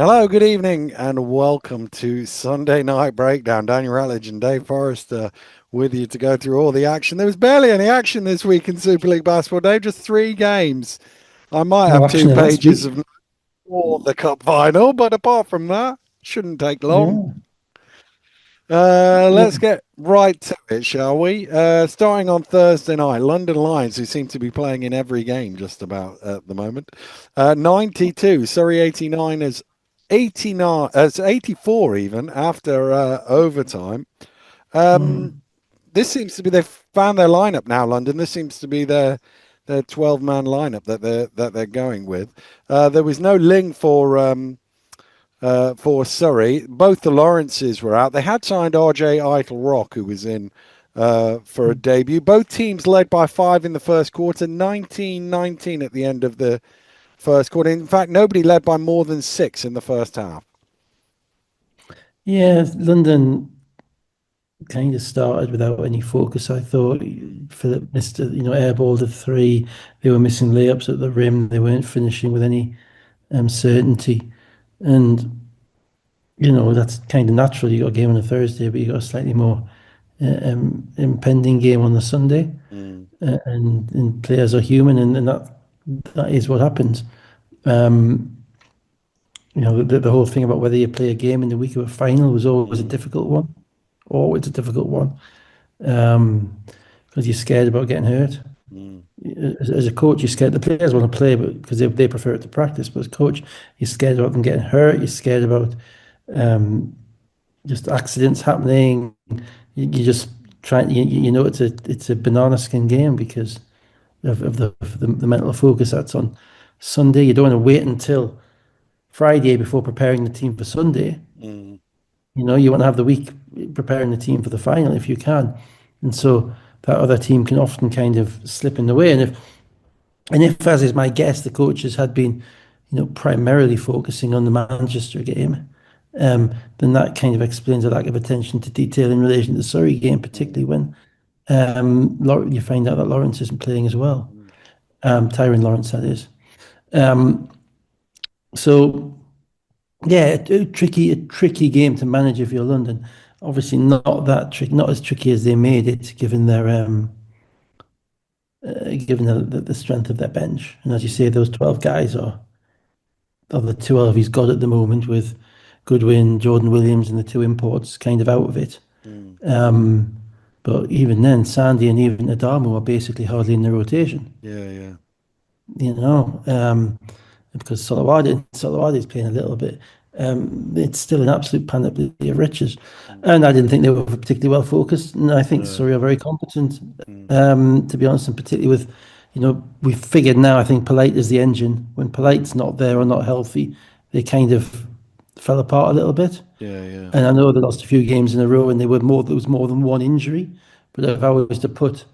Hello, good evening, and welcome to Sunday Night Breakdown. Daniel Rutledge and Dave Forrester with you to go through all the action. There was barely any action this week in Super League basketball, Dave, just three games. I might No have two action in last pages week. of for the cup final, but apart from that, shouldn't take long. Yeah, Let's yeah. get right to it, shall we? Starting on Thursday night, London Lions, who seem to be playing in every game just about at the moment. 92, Surrey 89ers 89, it's 84 even after overtime. Um, Mm. this seems to be they've found their lineup now, London. This seems to be their 12-man lineup that they're going with. There was no Ling for Surrey. Both the Lawrences were out. They had signed RJ Eitel-Rock, who was in for a debut. Both teams led by 5 in the first quarter, 19-19 at the end of the first quarter. In fact, nobody led by more than 6 in the first half. Yeah, London kind of started without any focus. I thought Philip missed, airballed a three. They were missing layups at the rim. They weren't finishing with any certainty. And, that's kind of natural. You got a game on a Thursday, but you got a slightly more impending game on the Sunday. Mm, And players are human, and that is what happens. Um, the whole thing about whether you play a game in the week of a final was always a mm, difficult one. Always a difficult one. Because you're scared about getting hurt. mm, As a coach, you're scared. The players want to play, but because they prefer it to practice. But as a coach, you're scared about them getting hurt. You're scared about um, just accidents happening. You just try. It's a banana skin game because of the mental focus that's on Sunday. You don't want to wait until Friday before preparing the team for Sunday. mm, You want to have the week preparing the team for the final if you can. And so that other team can often kind of slip in the way. And if, as is my guess, the coaches had been, primarily focusing on the Manchester game, then that kind of explains a lack of attention to detail in relation to the Surrey game, particularly mm, when you find out that Lawrence isn't playing as well. mm. Tyrone Lawrence, that is. Um, so Yeah, a tricky game to manage if you're London. Obviously, not that tricky, not as tricky as they made it, given the strength of their bench. And as you say, those 12 guys are the 12 he's got at the moment, with Goodwin, Jordan Williams, and the two imports kind of out of it. Mm. Um, but even then, Sandy and even Adamu are basically hardly in the rotation. Yeah, yeah. You know, because Solowadi is playing a little bit. It's still an absolute panoply of riches, Mm. and I didn't think they were particularly well focused. And I think No. Surrey are very competent, Mm. to be honest, and particularly with, we've figured now. I think Polite is the engine. When Polite's not there or not healthy, they kind of fell apart a little bit. Yeah, yeah. And I know they lost a few games in a row, and there was more than one injury. But if I was to put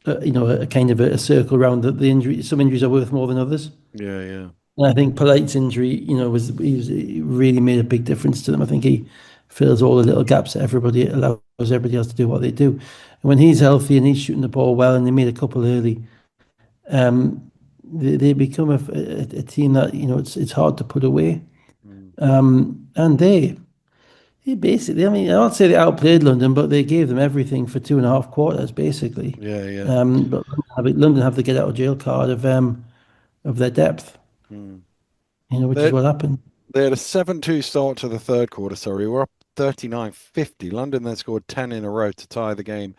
a kind of a circle around the injury. Some injuries are worth more than others. Yeah, yeah. And I think Polite's injury, he really made a big difference to them. I think he fills all the little gaps that allows everybody else to do what they do. And when he's healthy and he's shooting the ball well, and they made a couple early, they become a team that it's hard to put away. Mm. And they basically, I mean, I won't say they outplayed London, but they gave them everything for 2.5 quarters, basically. Yeah, yeah. But London have the get out of jail card of their depth, Mm. which is They what happened. they had a 7-2 start to the third quarter, sorry. We're up 39-50. London then scored 10 in a row to tie the game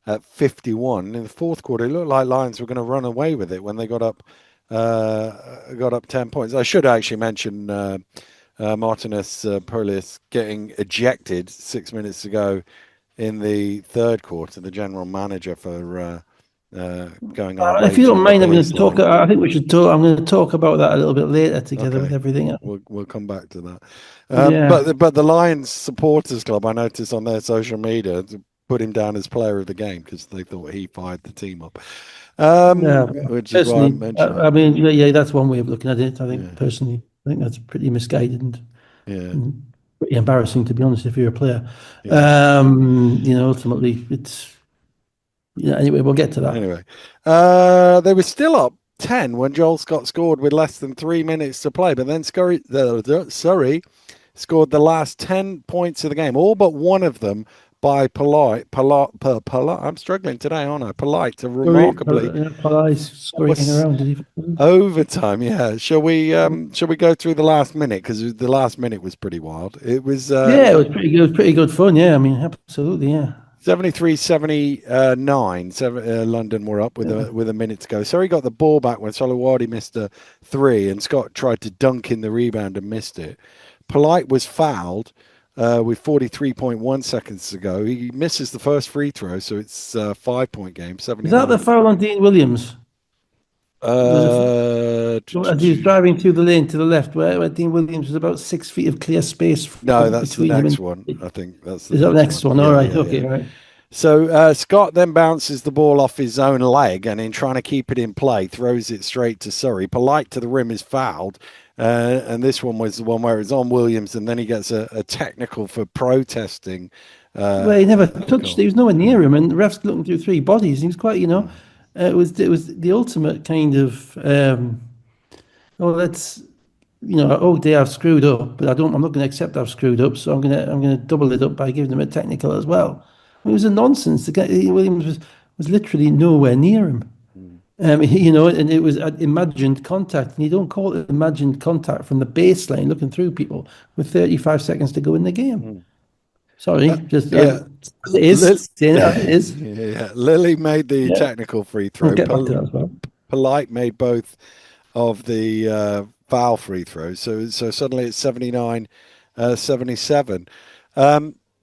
at 51. In the fourth quarter, it looked like Lions were going to run away with it when they got up 10 points. I should actually mention Martinez Polias getting ejected 6 minutes ago in the third quarter, the general manager for going on a If you don't raging with mind, the police line. I think we should talk. I'm going to talk about that a little bit later, together with Okay, everything else. we'll come back to that. Yeah, But the Lions supporters club, I noticed on their social media, put him down as player of the game because they thought he fired the team up. yeah. Which is why I'm Personally, mentioning I mean, yeah, that's one way of looking at it. I it. think personally, I think that's pretty misguided and, Yeah, and pretty embarrassing, to be honest, if you're a player. yeah. Ultimately, it's yeah. Anyway, we'll get to that. Anyway, they were still up 10 when Joel Scott scored with less than 3 minutes to play. But then Surrey scored the last 10 points of the game, all but one of them by Polite. I'm struggling today, aren't I? Polite to Sorry, remarkably. Police scurrying around. Did he? Overtime, yeah. Shall we go through the last minute, because the last minute was pretty wild. It was Yeah, it was pretty good. Pretty good fun. Yeah, I mean, absolutely. Yeah. 73-79. London were up with Yeah. a minute to go. Surrey got the ball back when Solowadi missed a three, and Scott tried to dunk in the rebound and missed it. Polite was fouled with 43.1 seconds to go. He misses the first free throw, so it's a 5-point game. Is that the 79. foul on Dean Williams? There was a Uh, as he was driving through the lane to the left, where Dean Williams was about 6 feet of clear space no, that's the between him next and. one. I think that's the Is that the next next one. one? All Yeah, right. yeah, yeah. Okay. Right. So Scott then bounces the ball off his own leg, and in trying to keep it in play, throws it straight to Surrey. Polite to the rim is fouled, and this one was the one where it's on Williams, and then he gets a technical for protesting. Well, he never The touched. goal. He was nowhere near him, and the ref's looking through three bodies. He was quite, it was the ultimate kind of. Oh, that's oh, they have screwed up, but I'm not going to accept I've screwed up, so I'm gonna double it up by giving them a technical as well. It was a nonsense. The guy Williams was literally nowhere near him. Mm, And it was imagined contact, and you don't call it imagined contact from the baseline looking through people with 35 seconds to go in the game. mm. Sorry, just Yeah, it is saying it as it is. yeah. Lily made the Yeah, technical free we'll throw. get back to that as well. Polite made both of the foul free throws. So suddenly it's 79-77.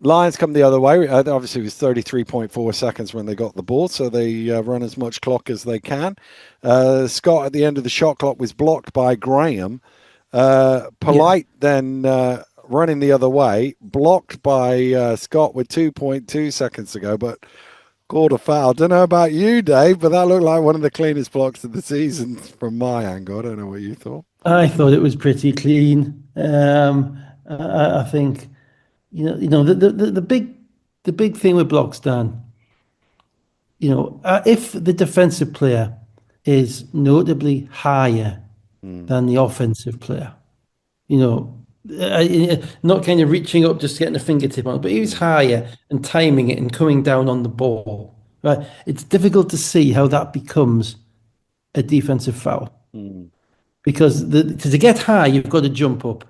Lions come the other way. Obviously, it was 33.4 seconds when they got the ball, so they run as much clock as they can. Scott, at the end of the shot clock, was blocked by Graham. Yeah, Polite then running the other way, blocked by Scott with 2.2 seconds to go, but called a foul. Don't know about you, Dave, but that looked like one of the cleanest blocks of the season from my angle. I don't know what you thought. I thought it was pretty clean. I think the big thing with blocks, Dan. If the defensive player is notably higher Mm, than the offensive player, you know, not kind of reaching up, just getting a fingertip on it, but he was mm, higher and timing it and coming down on the ball. Right, it's difficult to see how that becomes a defensive foul mm, because to get high, you've got to jump up,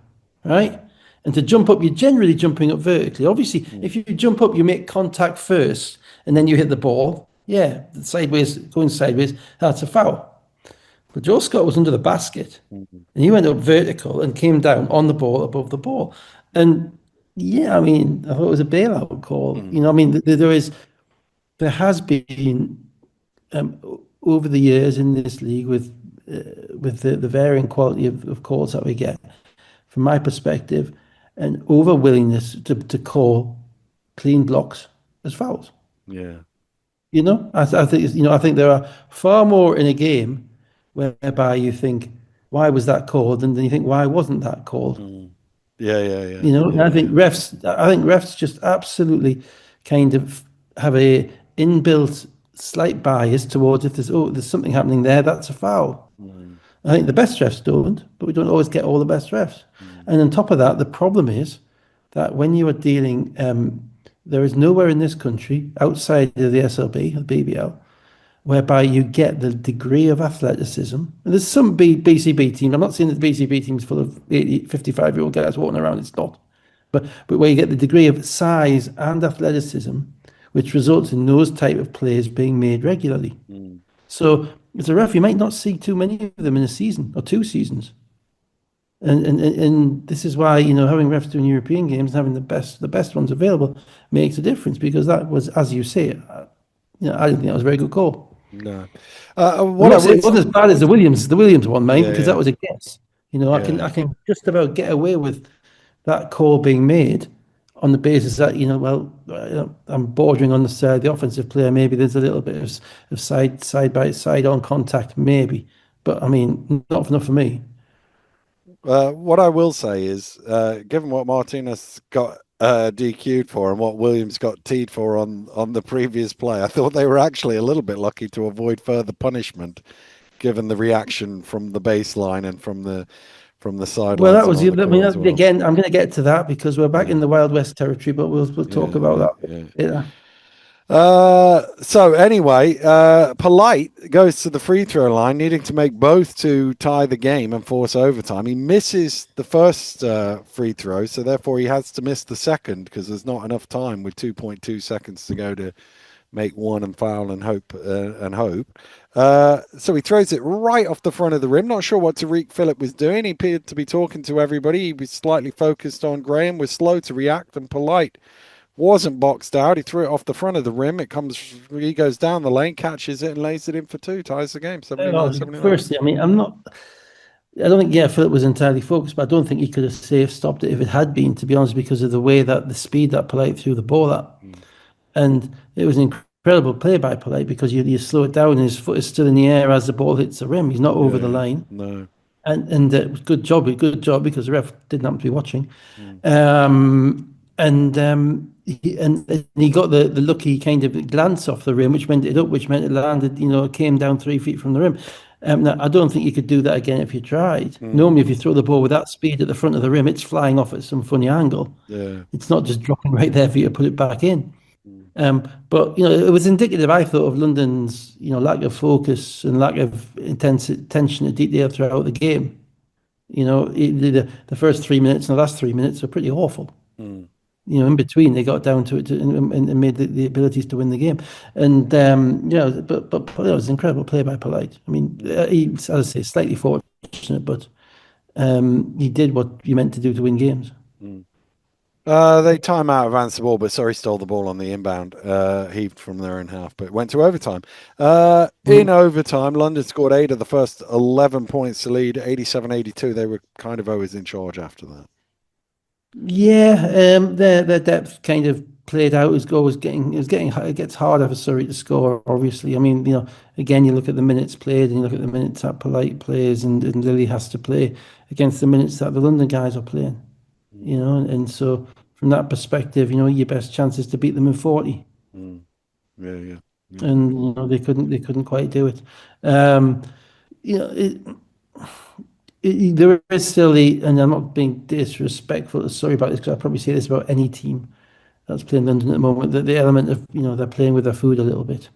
right? And to jump up, you're generally jumping up vertically. Obviously, mm, if you jump up, you make contact first, and then you hit the ball. Yeah, sideways, going sideways, that's a foul. But Joe Scott was under the basket, mm, and he went up vertical and came down on the ball above the ball. And yeah, I mean, I thought it was a bailout call. mm, I mean, there has been over the years in this league with the varying quality of calls that we get, from my perspective, an over willingness to call clean blocks as fouls. yeah. I think I think there are far more in a game whereby you think, why was that called? And then you think, why wasn't that called? Mm. Yeah, yeah, yeah, And yeah, yeah. I think refs just absolutely kind of have a inbuilt slight bias towards, if there's something happening there, that's a foul. Mm, I think the best refs don't, but we don't always get all the best refs. mm, And on top of that, the problem is that when you are dealing, there is nowhere in this country outside of the SLB, the BBL, whereby you get the degree of athleticism. And there's some BCB teams. I'm not saying that the BCB team's full of 55-year-old guys walking around. It's not. But where you get the degree of size and athleticism, which results in those type of plays being made regularly. mm. So as a ref, you might not see too many of them in a season or two seasons. And this is why, having refs doing European games and having the best ones available makes a difference, because that was, as you say, I didn't think that was a very good call. No. I'm What I not saying would, it wasn't as bad as the Williams one, mate, yeah, because that yeah, was a guess. I can yeah. I can just about get away with that call being made on the basis that I'm bordering on the side, the offensive player. Maybe there's a little bit of side by side on contact, maybe, but I mean, not enough for me. What I will say is, given what Martinez got DQ'd for and what Williams got teed for on the previous play, I thought they were actually a little bit lucky to avoid further punishment, given the reaction from the baseline and from the Well, that sidelines and was on the. the I mean, court as well. again, I'm going to get to that because we're back Yeah, in the Wild West territory, but we'll talk yeah, about yeah, that yeah. later. So anyway, Polite goes to the free throw line, needing to make both to tie the game and force overtime. He misses the first free throw, so therefore he has to miss the second because there's not enough time with 2.2 seconds to go to make one and foul and hope. So he throws it right off the front of the rim. Not sure what Tariq Phillip was doing. He appeared to be talking to everybody. He was slightly focused on Graham, was slow to react, and Polite wasn't boxed out. He threw it off the front of the rim. He goes down the lane, catches it, and lays it in for two. Ties the game, 79, Well, 79. firstly, I mean, I don't think, yeah, Philip was entirely focused, but I don't think he could have safe stopped it if it had been, to be honest, because of the way that the speed that Polite threw the ball at. Mm. And it was an incredible play by Polite because you slow it down and his foot is still in the air as the ball hits the rim. He's not Yeah, over the yeah. line. No. And it was good job because the ref didn't happen to be watching. Mm. And he got the lucky kind of glance off the rim, which meant which meant it landed, it came down 3 feet from the rim. Now, I don't think you could do that again if you tried. Mm. Normally, if you throw the ball with that speed at the front of the rim, it's flying off at some funny angle. Yeah. It's not just dropping right there for you to put it back in. Mm. But it was indicative, I thought, of London's lack of focus and lack of intense attention to detail throughout the game. The first 3 minutes and the last 3 minutes are pretty awful. Mm. In between, they got down to it and made the abilities to win the game. And but it was an incredible play by Polite. I mean, he, as I say, slightly fortunate, but he did what you meant to do to win games. Mm. They time out advanced the ball, but Surrey stole the ball on the inbound, heaved from their own half, but went to overtime. In Mm. overtime, London scored 8 of the first 11 points to lead, 87-82. They were kind of always in charge after that. Yeah, their depth kind of played out. His goal was it gets harder for Surrey to score. Obviously, I mean, again, you look at the minutes played and you look at the minutes that Polite plays and Lily has to play against the minutes that the London guys are playing. Mm. And so from that perspective, your best chance is to beat them in 40. Mm. Yeah, yeah, yeah. And they couldn't quite do it. Um, you know, it, there is still and I'm not being disrespectful. Sorry about this because I probably say this about any team that's playing London at the moment. That the element of they're playing with their food a little bit.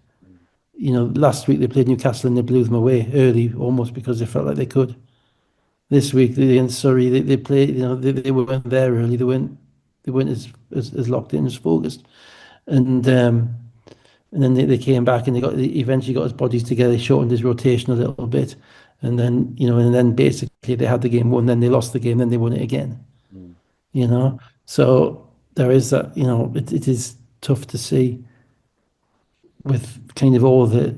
Last week they played Newcastle and they blew them away early, almost because they felt like they could. This week against Surrey, they played. They weren't there early. They weren't as locked in, as focused, and and then they came back and they eventually got his bodies together. They shortened his rotation a little bit, and then basically they had the game won. Then they lost the game. Then they won it again. Mm. So there is that. It is tough to see with kind of all the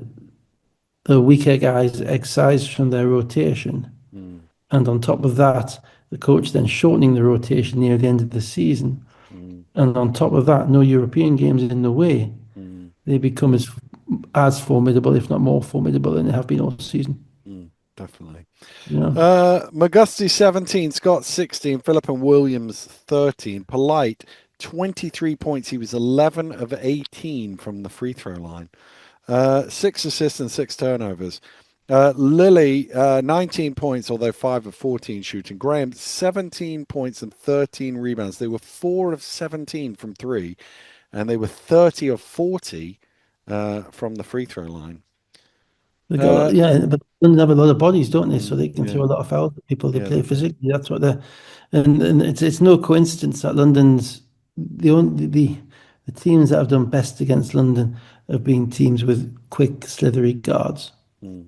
weaker guys excised from their rotation, Mm. and on top of that, the coach then shortening the rotation near the end of the season, Mm. and on top of that, no European games in the way. Mm. They become as formidable, if not more formidable, than they have been all season. Mm. Definitely. Yeah. McGusty 17, Scott 16, Phillip and Williams 13, Polite 23 points. He was 11 of 18 from the free throw line. 6 assists and 6 turnovers. Lily, 19 points, although 5 of 14 shooting. Graham, 17 points and 13 rebounds. They were 4 of 17 from 3, and they were 30 of 40 from the free throw line. But they have a lot of bodies, don't they? So they can Yeah, throw a lot of fouls at people. They yeah, play physically. That's what they're, and it's no coincidence that London's the teams that have done best against London have been teams with quick, slithery guards mm,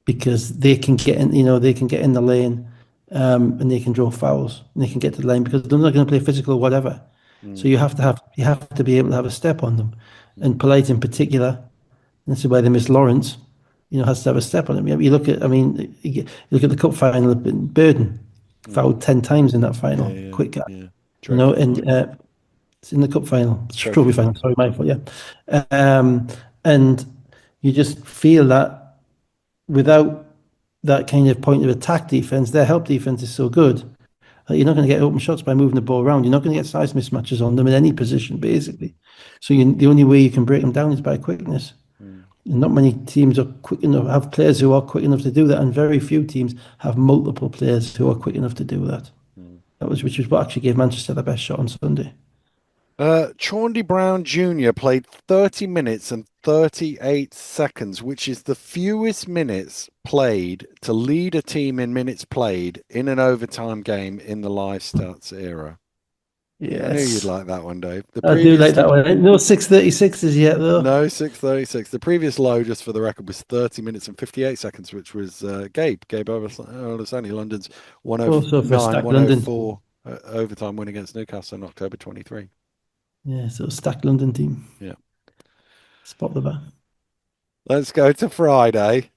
because they can get in. They can get in the lane, and they can draw fouls and they can get to the lane because they're not going to play physical or whatever. So mm, you have to be able to have a step on them, mm, and Polite in particular. This is why they miss Lawrence. Has to have a step on him. You look at, I mean, you look at the cup final. Burden mm. fouled 10 times in that Yeah, final. yeah, Quick guy, yeah. Trophy and final. it's in the cup final, it's Trophy trophy final. final. Sorry, my fault. Yeah, and you just feel that without that kind of point of attack defense, their help defense is so good that you're not going to get open shots by moving the ball around. You're not going to get size mismatches on them in any position, basically. So the only way you can break them down is by quickness. Mm, And not many teams are quick enough, have players who are quick enough to do that, and very few teams have multiple players who are quick enough to do that. Mm. Which was what actually gave Manchester the best shot on Sunday. Chaundy Brown Jr. played 30 minutes and 38 seconds, which is the fewest minutes played to lead a team in minutes played in an overtime game in the live stats era. I knew you'd Yes, like that one, Dave. The I do like previous that one. No 6:36s yet though. No, 6:36. The previous low, just for the record, was 30 minutes and 58 seconds, which was Gabe Olasani, London's Also for 109 stacked London. 104 overtime win against Newcastle in October 23. Yeah, so stacked London team. Yeah. Spot the bar. Let's go to Friday.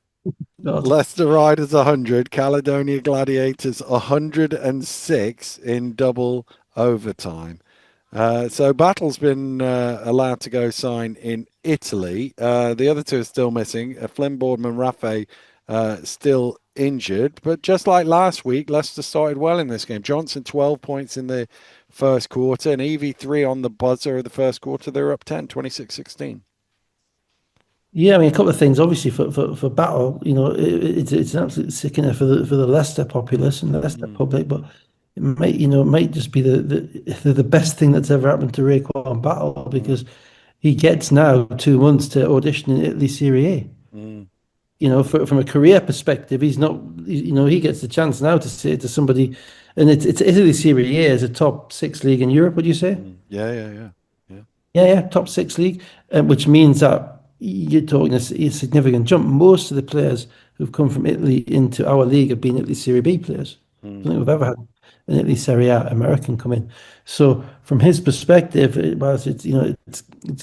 God. Leicester Riders 100, Caledonia Gladiators 106 in double overtime. So Battle's been allowed to go sign in Italy. The other two are still missing. Flynn Boardman, Rafe still injured. But just like last week, Leicester started well in this game. Johnson 12 points in the first quarter and Evie 3 on the buzzer of the first quarter. They were up 10, 26-16. Yeah, I mean a couple of things. Obviously for Battle, it's an absolute sickener for the Leicester populace and the Leicester Mm, public, but it might just be the best thing that's ever happened to Raekwon Battle mm, because he gets now 2 months to audition in Italy Serie A. mm, From a career perspective, he's not. He gets the chance now to say to somebody, and it's Italy Serie A is a top six league in Europe. Would you say? mm. Yeah, yeah, yeah, yeah. Yeah, yeah, top six league, which means that you're talking a significant jump. Most of the players who've come from Italy into our league have been Italy Serie B players. I don't Mm, think we've ever had an Italy Serie A American come in. So from his perspective, whilst it's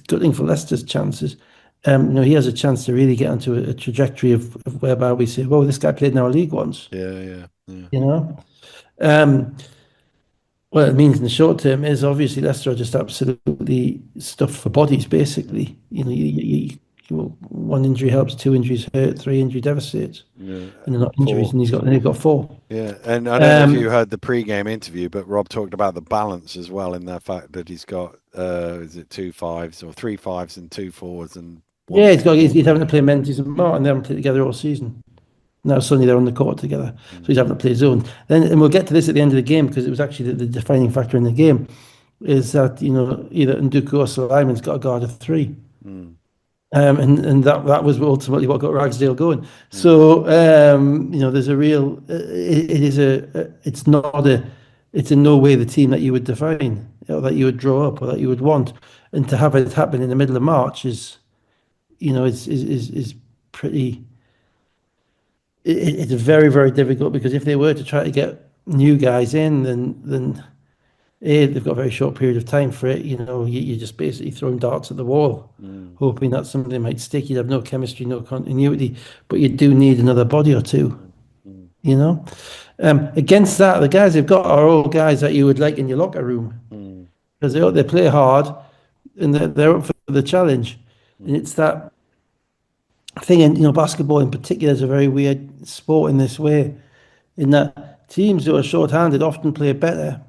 gutting for Leicester's chances, he has a chance to really get onto a trajectory of whereby we say, "Well, this guy played in our league once." yeah, yeah, yeah. You know, um, what it means in the short term is obviously Leicester are just absolutely stuffed for bodies, basically. One injury helps, two injuries hurt, three injury devastates, Yeah, and they're not injuries, four. and he's got four. Yeah, and I don't know if you Um, heard the pre-game interview, but Rob talked about the balance as well in the fact that he's got is it 2 5s or 3 5s and 2 4s and one yeah, he's four. having to play Menzies and Martin. They haven't played together all season. Now suddenly they're on the court together, so Mm, he's having to play zone. And we'll get to this at the end of the game because it was actually the defining factor in the game is that either Nduku or Slimans got a guard of three. mm, And that was ultimately what got Ragsdale going. mm, So there's a real it's not a it's in no way the team that you would define or that you would draw up or that you would want. And to have it happen in the middle of March is is pretty. It's very very difficult because if they were to try to get new guys in, then they've got a very short period of time for it. You're just basically throwing darts at the wall, mm, hoping that something might stick. You'd have no chemistry, no continuity, but you do need another body or two, mm, mm, you know? Against that, the guys they've got are all guys that you would like in your locker room mm, because they play hard and they're up for the challenge. And mm, it's that thing, and basketball in particular is a very weird sport in this way, in that teams who are short-handed often play better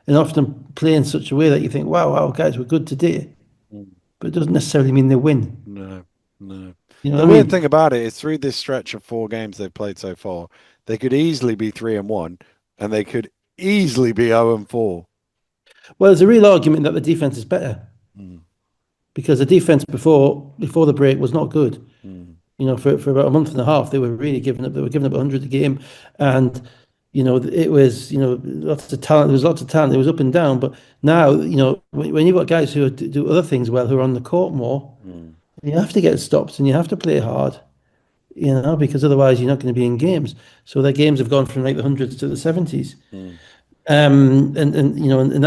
and often play in such a way that you think, wow, guys, we're good today. mm. But it doesn't necessarily mean they win. No, no. You know The what I weird thing mean? about it is through this stretch of 4 games they've played so far, they could easily be 3-1, and they could easily be 0-4. Well, there's a real argument that the defense is better Mm, because the defense before the break was not good. mm, For about a month and a half, they were really giving up. They were giving up 100 a game, and it was lots of talent. There was lots of talent. It was up and down, but now when you've got guys who do other things well, who are on the court more, mm, you have to get stops and you have to play hard. Because otherwise you're not going to be in games. So their games have gone from like the hundreds to the 70s. mm, And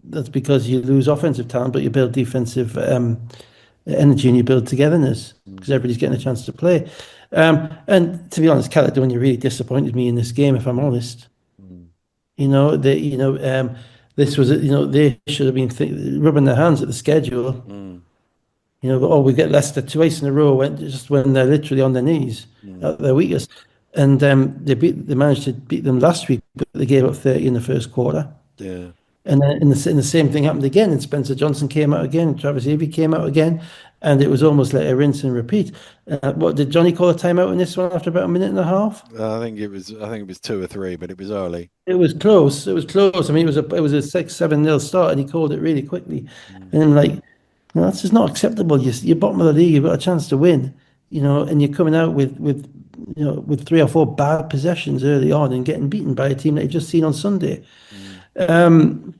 that's because you lose offensive talent, but you build defensive energy and you build togetherness because mm, everybody's getting a chance to play. And to be honest, Caledonia really disappointed me in this game, if I'm honest. mm, This was they should have been rubbing their hands at the schedule. mm, But we get Leicester twice in a row when they're literally on their knees mm. at their weakest. And they managed to beat them last week, but they gave up 30 in the first quarter. Yeah. And then the same thing happened again. And Spencer Johnson came out again. And Travis Avey came out again. and it was almost like a rinse and repeat. What did Johnny call a timeout in this one after about a minute and a half? I think it was 2 or 3, but it was early. It was close. It was close. I mean, it was a 6-7 nil start, and he called it really quickly. Mm, And I'm like, no, that's just not acceptable. You're bottom of the league. You've got a chance to win, and you're coming out with 3 or 4 bad possessions early on and getting beaten by a team that you've just seen on Sunday. mm.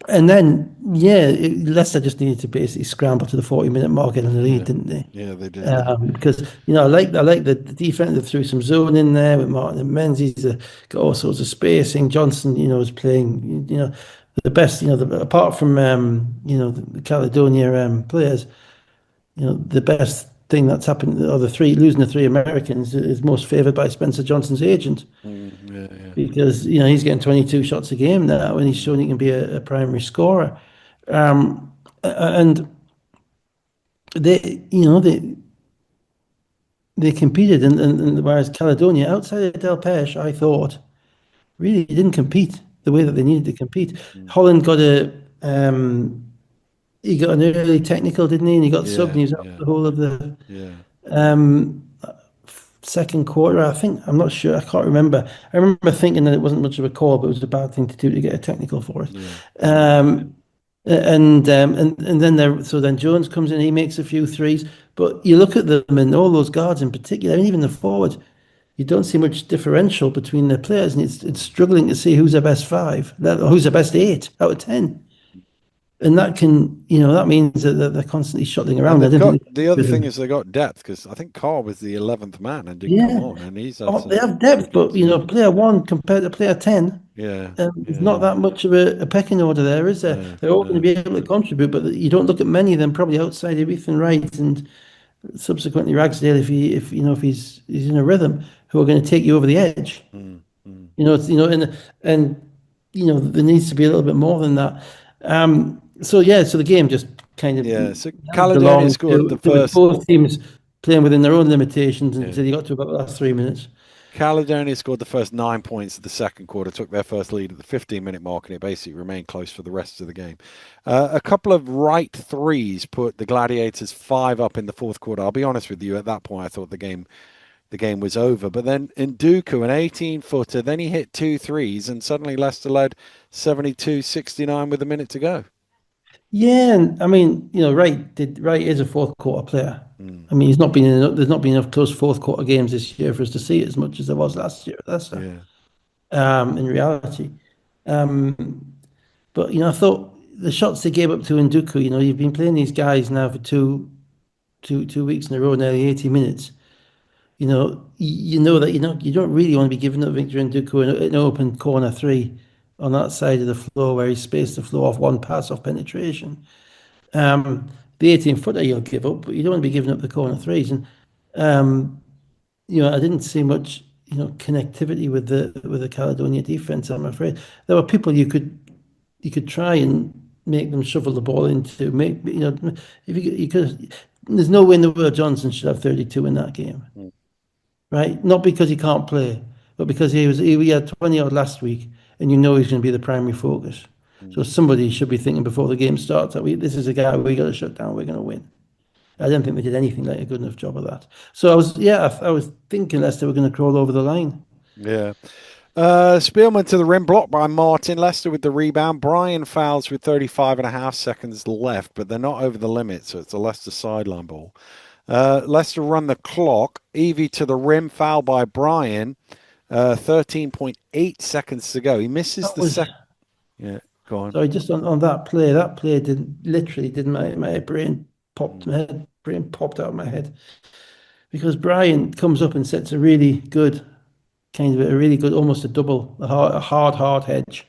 And then, yeah, Leicester just needed to basically scramble to the 40-minute mark in the lead, Yeah, didn't they? yeah, they did. Because I like the defense. They threw some zone in there with Martin and Menzies. Got all sorts of spacing. Johnson, was playing. The best. Apart from the Caledonia players, the best thing that's happened, or the three losing the 3 Americans, is most favoured by Spencer Johnson's agent Yeah, yeah, because he's getting 22 shots a game now, and he's shown he can be a primary scorer. And they competed, and whereas Caledonia, outside of Del Pesh, I thought really didn't compete the way that they needed to compete. mm, Holland got he got an early technical, didn't he? And he got subbed, and yeah, he was out yeah, the whole of the yeah, um, second quarter. I think I'm not sure. I can't remember. I remember thinking that it wasn't much of a call, but it was a bad thing to do to get a technical for us. yeah, yeah. Um, and then then Jones comes in, he makes a few threes, but you look at them and all those guards in particular, and even the forward, you don't see much differential between the players, and it's struggling to see who's their best five, or who's their best 8 out of 10, and that means that they're constantly shuttling And around. I they've don't got think the other they thing is they got depth because I think Carr was the 11th man and didn't come yeah, on, and he's had oh, they some have depth, good but games. player one compared to player 10. Yeah, There's yeah, not yeah. that much of a pecking order there, is there? No, They're all going to no. be able to contribute, but you don't look at many of them probably outside of Ethan Wright and subsequently Ragsdale if he's in a rhythm, who are going to take you over the edge. Mm, mm. And there needs to be a little bit more than that. So the game just kind of Yeah. So dragged Caledonia along scored the to with first. both teams playing within their own limitations Yeah. until you got to about the last 3 minutes. Caledonia scored the first 9 points of the second quarter, took their first lead at the 15-minute mark, and it basically remained close for the rest of the game. A couple of right threes put the Gladiators 5 up in the fourth quarter. I'll be honest with you, at that point I thought the game was over. But then Nduku, an 18-footer, then he hit 2 threes, and suddenly Leicester led 72-69 with a minute to go. Yeah, and I mean, Wright is a fourth quarter player. Mm, I mean, there's not been enough close fourth quarter games this year for us to see it as much as there was last year at Leicester. yeah. In reality, but I thought the shots they gave up to Nduku. You've been playing these guys now for two weeks in a row, nearly 80 minutes. You know that you don't really want to be giving up Victor Nduku an open corner three on that side of the floor where he spaced the floor off one pass off penetration. The 18-footer you'll give up, but you don't want to be giving up the corner threes. And I didn't see much connectivity with the Caledonia defense. I'm afraid there were people you could try and make them shovel the ball into. If you could, there's no way in the world Johnson should have 32 in that game, Mm, right? Not because he can't play, but because he had 20 odd last week, and he's going to be the primary focus. So mm. somebody should be thinking before the game starts that this is a guy we got to shut down. We're going to win. I don't think they did anything like a good enough job of that. So I was thinking Leicester were going to crawl over the line. Yeah. Spielman to the rim, blocked by Martin. Leicester with the rebound. Brian fouls with 35.5 seconds left, but they're not over the limit, so it's a Leicester sideline ball. Leicester run the clock. Evie to the rim, foul by Brian. 13.8 seconds to go. He misses That the was second. Yeah, go on. sorry, just on that play. That play did my brain popped out of my head because Brian comes up and sets a really good almost a double, a hard hedge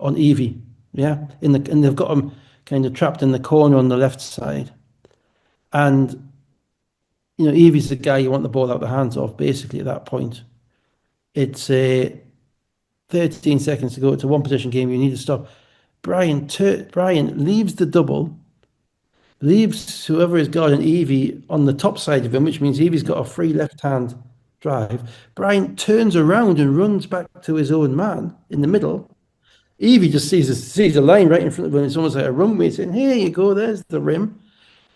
on Evie. Yeah, and they've got him kind of trapped in the corner on the left side, and Evie's the guy you want the ball out of the hands of. Basically, at that point, it's a 13 seconds to go. It's a one possession game. You need to stop. Brian leaves the double, leaves whoever is guarding Evie on the top side of him, which means Evie's got a free left hand drive. Brian turns around and runs back to his own man in the middle. Evie just sees a line right in front of him. It's almost like a runway saying, "Here you go, there's the rim."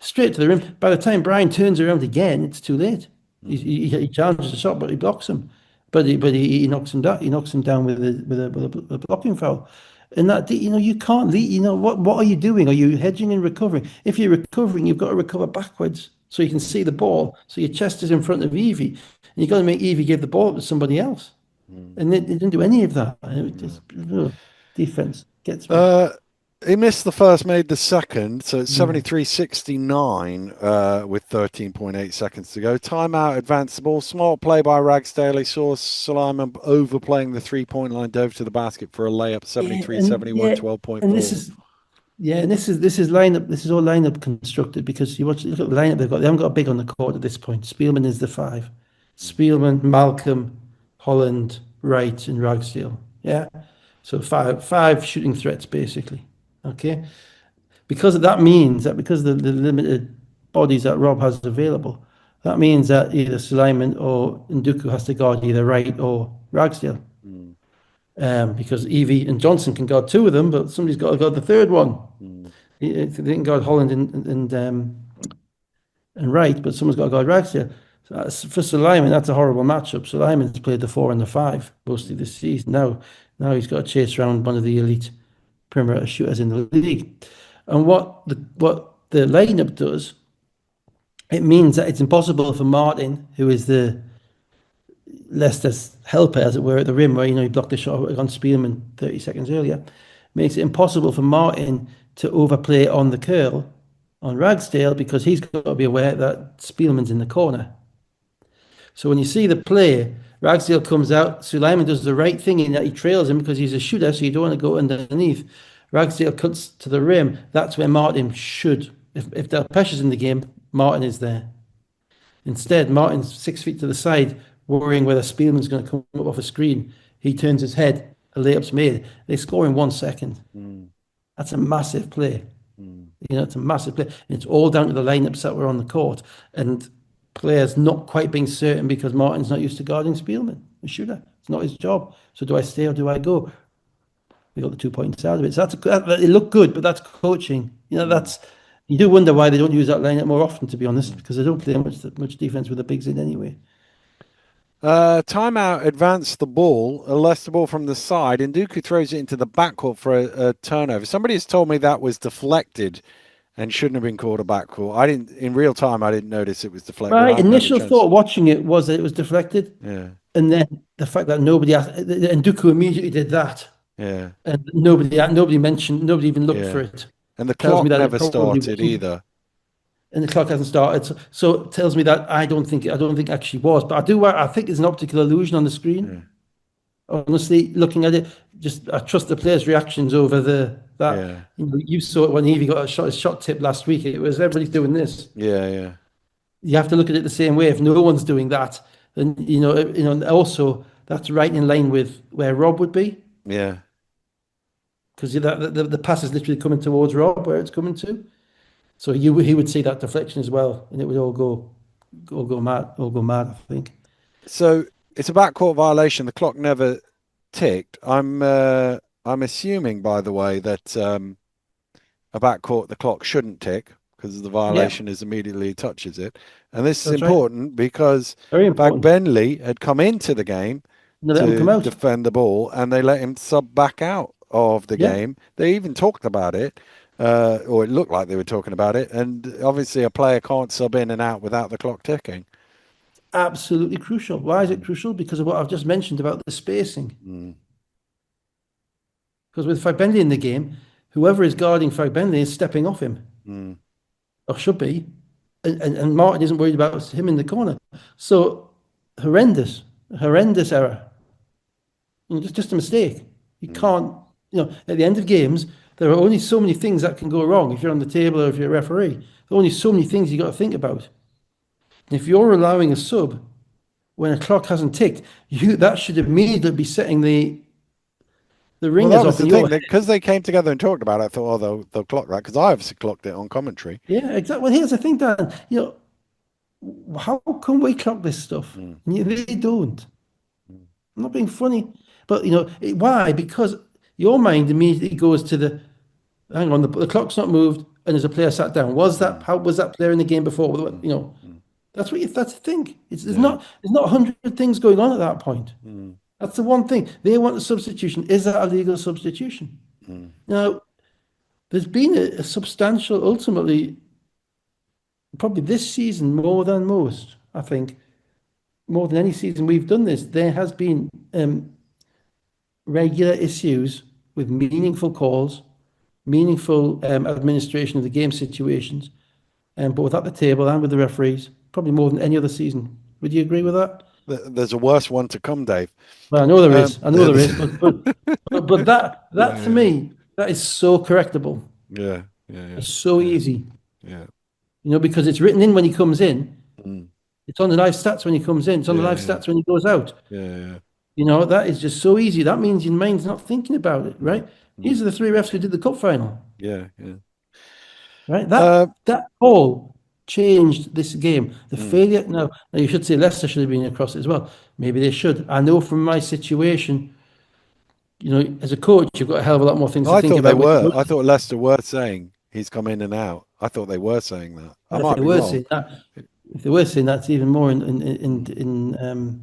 straight to the rim. By the time Brian turns around again, it's too late. Mm, He challenges the shot, but he blocks him. He knocks him down. He knocks him down with a blocking foul. And that you can't lead. What are you doing? Are you hedging and recovering? If you're recovering, you've got to recover backwards so you can see the ball. So your chest is in front of Evie, and you've got to make Evie give the ball to somebody else. mm, And they didn't do any of that. And it was yeah. just defense gets me. Uh, he missed the first, made the second, so it's Mm. 73-69 with 13.8 seconds to go. Timeout, advanced the ball. Smart play by Ragsdale. He saw Suleiman overplaying the three-point line, dove to the basket for a layup, Yeah, 73-71, 12.4. and this is lineup. This is all lineup constructed because look at the lineup they've got. They haven't got a big on the court at this point. Spielman is the five. Spielman, Malcolm, Holland, Wright, and Ragsdale. Yeah, so five shooting threats basically. Okay, because that means that because of the limited bodies that Rob has available, that means that either Suleiman or Nduku has to guard either Wright or Ragsdale. Mm, Because Evie and Johnson can guard two of them, but somebody's got to guard the third one. mm, They can guard Holland and Wright, but someone's got to guard Ragsdale. So for Suleiman, that's a horrible matchup. Suleiman's played the 4 and the 5 mostly mm, this season. Now he's got to chase around one of the elite perimeter shooters in the league. And what the lineup does, it means that it's impossible for Martin, who is the Leicester's helper, as it were, at the rim, where he blocked the shot on Spielman 30 seconds earlier, makes it impossible for Martin to overplay on the curl on Ragsdale because he's got to be aware that Spielman's in the corner. So when you see the play, Ragsdale comes out, Suleiman does the right thing in that he trails him because he's a shooter, so you don't want to go underneath. Ragsdale cuts to the rim. That's where Martin should. If Del Pesce's in the game, Martin is there. Instead, Martin's 6 feet to the side, worrying whether Spielman's going to come up off a screen. He turns his head, a layup's made. They score in 1 second. mm, That's a massive play. mm. It's a massive play. And it's all down to the lineups that were on the court and players not quite being certain because Martin's not used to guarding Spielman, the shooter. It's not his job. So do I stay or do I go? We got the 2 points out of it. So it looked good, but that's coaching. Mm, You do wonder why they don't use that lineup more often, to be honest, mm. because they don't play much defense with the bigs in anyway. Timeout, advanced the ball, a Leicester ball from the side, and Nduku throws it into the backcourt for a turnover. Somebody has told me that was deflected and shouldn't have been called a backcourt. I didn't, in real time, I didn't notice it was deflected. My I haven't had a initial chance. thought watching it was that it was deflected, Yeah, and then the fact that nobody asked, and Dooku immediately did that, yeah, and nobody mentioned, nobody even looked for yeah. it. And the Tells me clock that it never probably started wasn't, either. and the clock hasn't started. So it tells me that I don't think actually was, but I think it's an optical illusion on the Yeah, screen. Honestly, looking at it, just I trust the players' reactions over that. yeah, You saw it when Evie got his shot tip last week. It was everybody's doing this. yeah, yeah, You have to look at it the same way. If no one's doing that, then and also that's right in line with where Rob would be yeah. because the pass is literally coming towards Rob where it's coming to. So he would see that deflection as well, and it would all go mad. I think. So it's a backcourt violation. The clock never ticked. I'm assuming, by the way, that a backcourt the clock shouldn't tick because the Yeah, violation is immediately touches it. And this is that's right. important because Very important. Benley had come into the game No, let him to come out. defend the ball, and they let him sub back out of the Yeah, game. They even talked about it, or it looked like they were talking about it. And obviously, a player can't sub in and out without the clock ticking. absolutely crucial. Why is it Mm, crucial? Because of what I've just mentioned about the spacing. mm, Because with Fagbendi in the game, whoever is guarding Fagbendi is stepping off him, mm, or should be, and Martin isn't worried about him in the corner. So horrendous error. Just a mistake. You mm, can't. At the end of games, there are only so many things that can go wrong if you're on the table or if you're a referee. There are only so many things you got to think about. And if you're allowing a sub when a clock hasn't ticked, that should immediately be setting the Well, that ringers was off the in thing your that head. because they came together and talked about it, I thought, oh, they'll clock that because I obviously clocked it on commentary. Yeah, exactly. Well, here's the thing, Dan. How can we clock this stuff? Mm, And they don't. mm, I'm not being funny, but why? Because your mind immediately goes to hang on, the clock's not moved. and there's a player sat down. Was that mm, how was that player in the game before? mm, mm, That's the thing. It's yeah, there's not 100 things going on at that point. mm, That's the one thing. They want a substitution. Is that a legal substitution? mm. Now, there's been a substantial, ultimately, probably this season more than most, I think, more than any season we've done this, there has been regular issues with meaningful calls, meaningful administration of the game situations, both at the table and with the referees, probably more than any other season. Would you agree with that? There's a worse one to come, Dave. Well, I know there Um, is. I know there is, but that yeah, to yeah, me, that is so correctable. yeah, yeah, yeah, It's so yeah, easy, yeah, because it's written in when he comes in. mm, It's on the live stats when he comes in. It's on the yeah, live yeah, stats when he goes out. yeah, yeah, That is just so easy. That means your mind's not thinking about it, mm, right? mm, These are the three refs who did the cup final, yeah, yeah. right? Uh, That call changed this game. The mm. failure. Now you should say Leicester should have been across it as well. Maybe they should. I know from my situation, as a coach, you've got a hell of a lot more things to I think thought they about when you were. go. I thought Leicester were saying he's come in and out. I thought they were saying that. I If might they be were wrong. saying that, if they were saying that's even more Mm.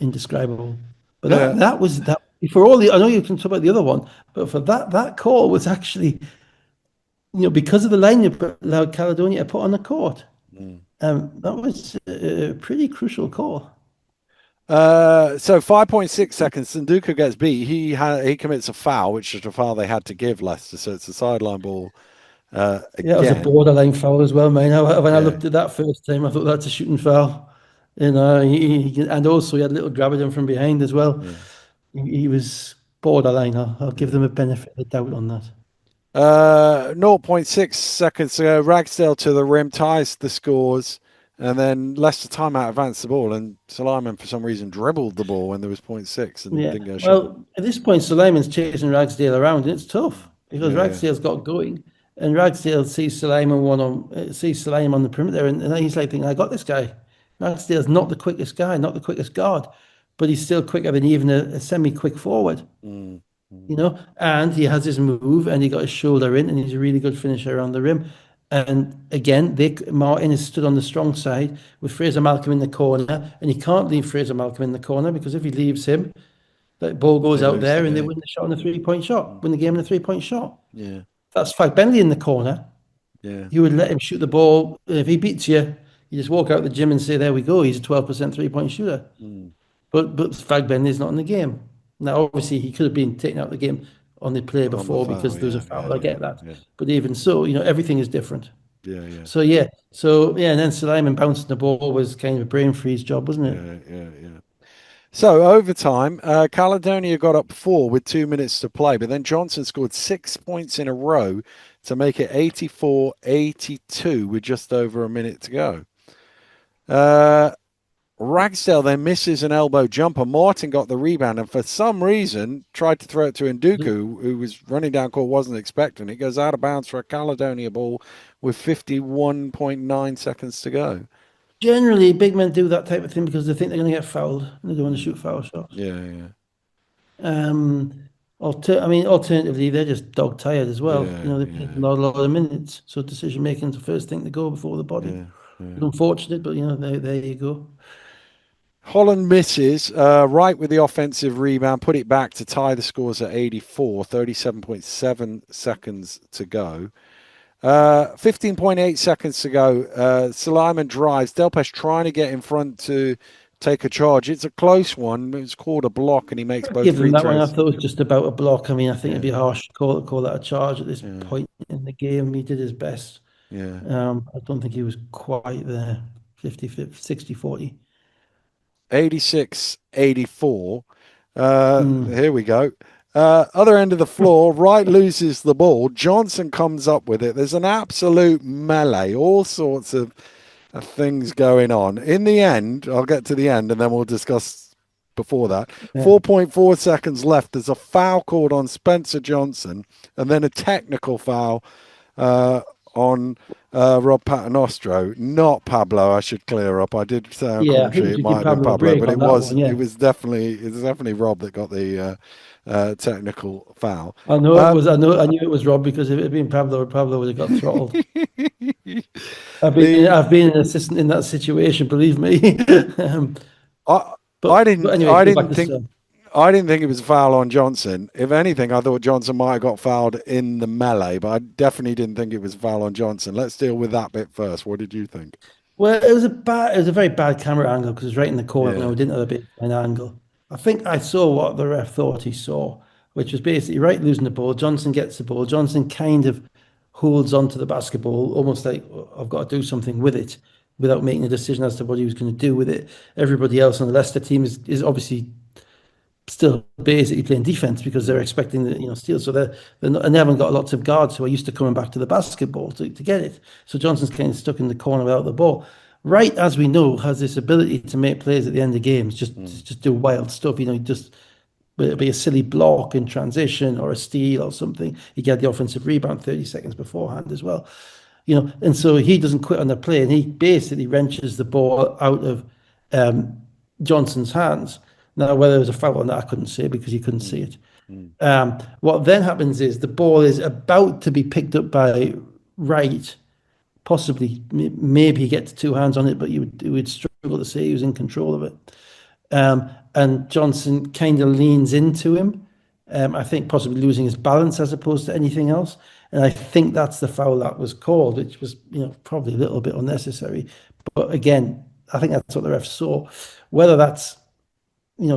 indescribable. But Yeah, that was that for all the. I know you can talk about the other one, but for that call was actually, because of the line you allowed Caledonia to put on the court. mm. That was a pretty crucial call. So 5.6 seconds. Sanduka gets beat. He commits a foul, which is a foul they had to give Leicester. So it's a sideline ball Yeah, it was a again. borderline foul as well, man. When I Yeah, looked at that first time, I thought that's a shooting foul. And also he had a little grab at him from behind as well. yeah. He was borderline. I'll give Yeah. them a benefit of the doubt on that. zero point 0.6 seconds ago, Ragsdale to the rim ties the scores, and then Leicester timeout advanced the ball, and Suleiman for some reason dribbled the ball when there was point 0.6 and Yeah. didn't get a shot. Well, at this point, Suleiman's chasing Ragsdale around, and it's tough because Yeah, yeah, Ragsdale's got going, and Ragsdale sees Suleiman on the perimeter, and he's like thinking, "I got this guy." Ragsdale's not the quickest guy, not the quickest guard, but he's still quicker than even a semi-quick forward, mm, mm, And he has his move, and he got his shoulder in, and he's a really good finisher around the rim. And again, Martin is stood on the strong side with Fraser Malcolm in the corner, and he can't leave Fraser Malcolm in the corner because if he leaves him, that ball goes they out lose the there and they game. win the shot on the 3-point shot, win the game on a 3-point shot. Yeah, That's Fag Bentley in the corner. yeah, You would let him shoot the ball. If he beats you, you just walk out the gym and say, there we go, he's a 12% 3-point shooter. mm. But Fag Bentley's not in the game. Now, obviously, he could have been taken out of the game on the play On the before foul. because there was a Yeah, foul. yeah, I yeah, get that. yeah, But even so, everything is different. yeah, yeah, So, and then Suleiman bouncing the ball was kind of a brain freeze job, wasn't it? yeah, yeah, yeah. So overtime, Caledonia got up 4 with 2 minutes to play, but then Johnson scored 6 points in a row to make it 84-82 with just over a minute to go. Ragsdale then misses an elbow jumper. Martin got the rebound and for some reason tried to throw it to Nduku, who was running down court, wasn't expecting it. Goes out of bounds for a Caledonia ball with 51.9 seconds to go. Generally, big men do that type of thing because they think they're going to get fouled and they don't want to Mm. shoot foul shots. Yeah, yeah, Alternatively, they're just dog tired as well. yeah, They played yeah, not a lot of minutes, so decision making is the first thing to go before the body. yeah, yeah. It's unfortunate, but there you go. Holland misses right with the offensive rebound, put it back to tie the scores at 84, 37.7 seconds to go. 15.8 seconds to go. Suleiman drives. Delpesh trying to get in front to take a charge. It's a close one. It was called a block, and he makes both Give them free that one. I throws. thought it was just about a block. I mean, I think it'd Yeah, be harsh to call that a charge at this yeah, point in the game. He did his best. yeah. I don't think he was quite there. 50, 50 60, 40. 86-84. Mm. Here we go. Other end of the floor, Wright loses the ball. Johnson comes up with it. There's an absolute melee, all sorts of things going on. In the end, I'll get to the end and then we'll discuss before that. Yeah. 4.4 seconds left. There's a foul called on Spencer Johnson and then a technical foul on Rob Paternostro, not Pablo. I should clear up. I did say on Yeah, I think commentary we it should might give have been Pablo a Pablo, break but on that one. it Yeah, was definitely Rob that got the technical foul. I know it Um, was. I knew it was Rob because if it had been Pablo, Pablo would have got throttled. the I've been an assistant in that situation, believe me. um, I but anyway, I go back didn't to think Son. I didn't think it was a foul on Johnson. If anything, I thought Johnson might have got fouled in the melee, but I definitely didn't think it was a foul on Johnson. Let's deal with that bit first. What did you think? Well, it was a very bad camera angle because it was right in the corner. Yeah. We didn't have a big fine angle. I think I saw what the ref thought he saw, which was basically right losing the ball. Johnson gets the ball. Johnson kind of holds onto the basketball, almost like "Oh, I've got to do something with it, without making a decision as to what he was going to do with it. Everybody else on the Leicester team is obviously still basically playing defense because they're Mm, expecting the steal. So they're not, and they haven't got lots of guards who are used to coming back to the basketball to get it. So Johnson's kind of stuck in the corner without the ball. Wright, as we know, has this ability to make plays at the end of games, mm, just do wild stuff. Just it'll be a silly block in transition or a steal or something. He get the offensive rebound 30 seconds beforehand as well. And so he doesn't quit on the play, and he basically wrenches the ball out of um, Johnson's hands. Now, whether it was a foul or not, I couldn't say because he couldn't see mm, it. mm, What then happens is the ball is about to be picked up by Wright, possibly, maybe he gets two hands on it, but you would struggle to say he was in control of it. And Johnson kind of leans into him. I think possibly losing his balance as opposed to anything else. And I think that's the foul that was called, which was, probably a little bit unnecessary. But again, I think that's what the ref saw. Whether that's,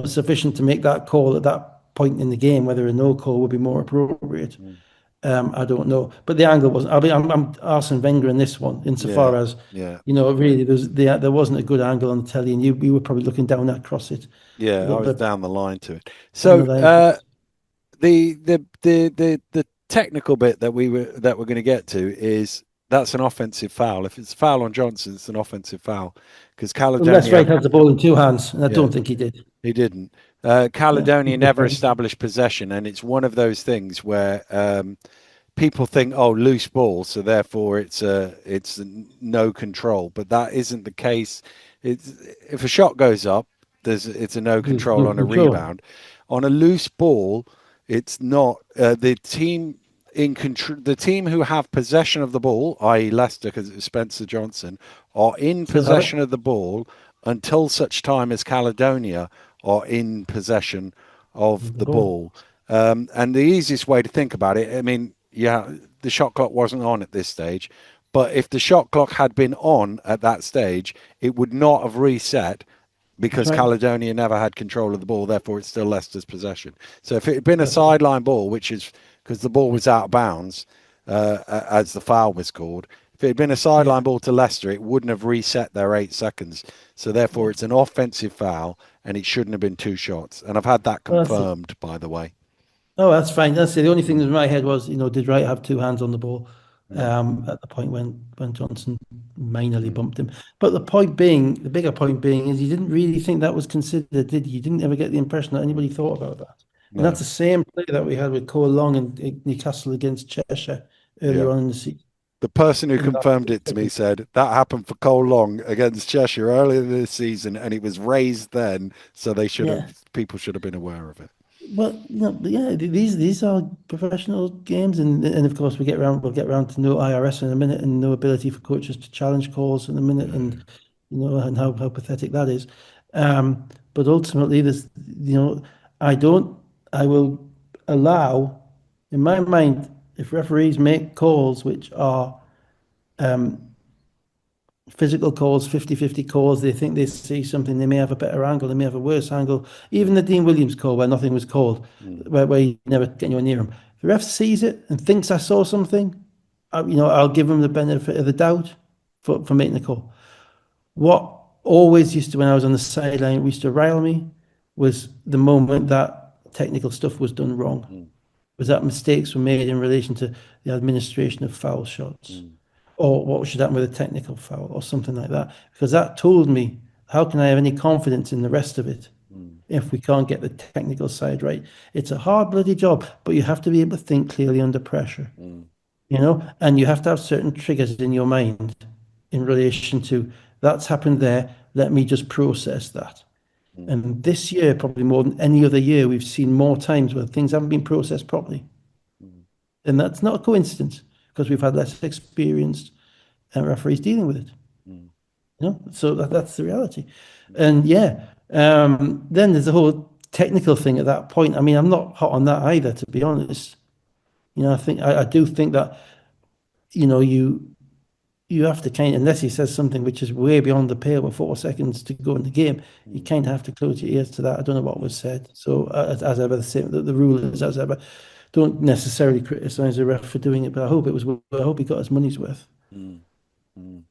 sufficient to make that call at that point in the game, whether a no call would be more appropriate, mm. I don't know. But the angle wasn't. I'm Arsene Wenger in this one, Yeah. insofar as, Yeah. really, there wasn't a good angle on the telly, and you were probably looking down across it a Yeah, I little was bit down the line to it. down So the line. the technical bit that we're going to get to is that's an offensive foul. If it's a foul on Johnson, it's an offensive foul because Unless Caledonia, Wright has the ball in two hands, and I yeah, don't think he did. he didn't. Yeah, Caledonia he's never defending. established possession, and it's one of those things where people think, oh, loose ball, so therefore it's no control, but that isn't the case. It's if a shot goes up, it's a no Lose, control lose on a control. rebound. On a loose ball, it's not the team in control. The team who have possession of the ball, i.e., Leicester, because it was Spencer Johnson, are in Still have it. possession of the ball until such time as Caledonia are in possession of The the ball. ball. And the easiest way to think about it, I mean, yeah, the shot clock wasn't on at this stage, but if the shot clock had been on at that stage, it would not have reset That's because right. Caledonia never had control of the ball. Therefore, it's still Leicester's possession. So if it had been a That's right. sideline ball, which is because the ball was out of bounds as the foul was called, if it had been a Yeah. sideline ball to Leicester, it wouldn't have reset their 8 seconds. So therefore, Yeah. it's an offensive foul, and it shouldn't have been two shots. And I've had that Well, that's it. confirmed, by the way. Oh, that's fine. That's it. The only thing that Mm, was in my head was, did Wright have two hands on the ball mm, at the point when Johnson minorly mm, bumped him? But the point being, the bigger point being, is you didn't really think that was considered, did you? You didn't ever get the impression that anybody mm. thought about that. And that's No, the same play that we had with Cole Long in Newcastle against Cheshire yeah. earlier on in the season. The person who In the last confirmed it to me said that happened for Cole Long against Cheshire earlier this season, and it was raised then, so yeah. people should have been aware of it. Well, yeah, these are professional games, and of course we'll get around to no IRS in a minute, and no ability for coaches to challenge calls in a minute, and Yeah. and how pathetic that is. But ultimately, I don't, I will allow, in my mind, if referees make calls which are physical calls, 50-50 calls, they think they see something, they may have a better angle, they may have a worse angle. Even Mm, the Dean Williams call where nothing was called, mm, where you never get anywhere near him. If the ref sees it and thinks I saw something, I'll give him the benefit of the doubt for making the call. What always used to, when I was on the sideline, used to rile me was the moment that technical stuff was done wrong, mm, was that mistakes were made in relation to the administration of foul shots, mm, or what should happen with a technical foul, or something like that. Because that told me, how can I have any confidence in the rest of it mm, if we can't get the technical side right? It's a hard bloody job, but you have to be able to think clearly under pressure. mm. and you have to have certain triggers in your mind in relation to that's happened there. Let me just process that. mm, And this year, probably more than any other year, we've seen more times where things haven't been processed properly. mm, And that's not a coincidence because we've had less experienced referees dealing with it. mm, So that's the reality. And yeah, then there's the whole technical thing at that point. I mean, I'm not hot on that either, to be honest. I do think that you have to unless he says something which is way beyond the pale with 4 seconds to go in the game, you mm, kind of have to close your ears to that. I don't know what was mm, said. So as ever, the rule is as ever, don't necessarily criticise the ref for doing it, but I hope he got his money's worth. mm, mm.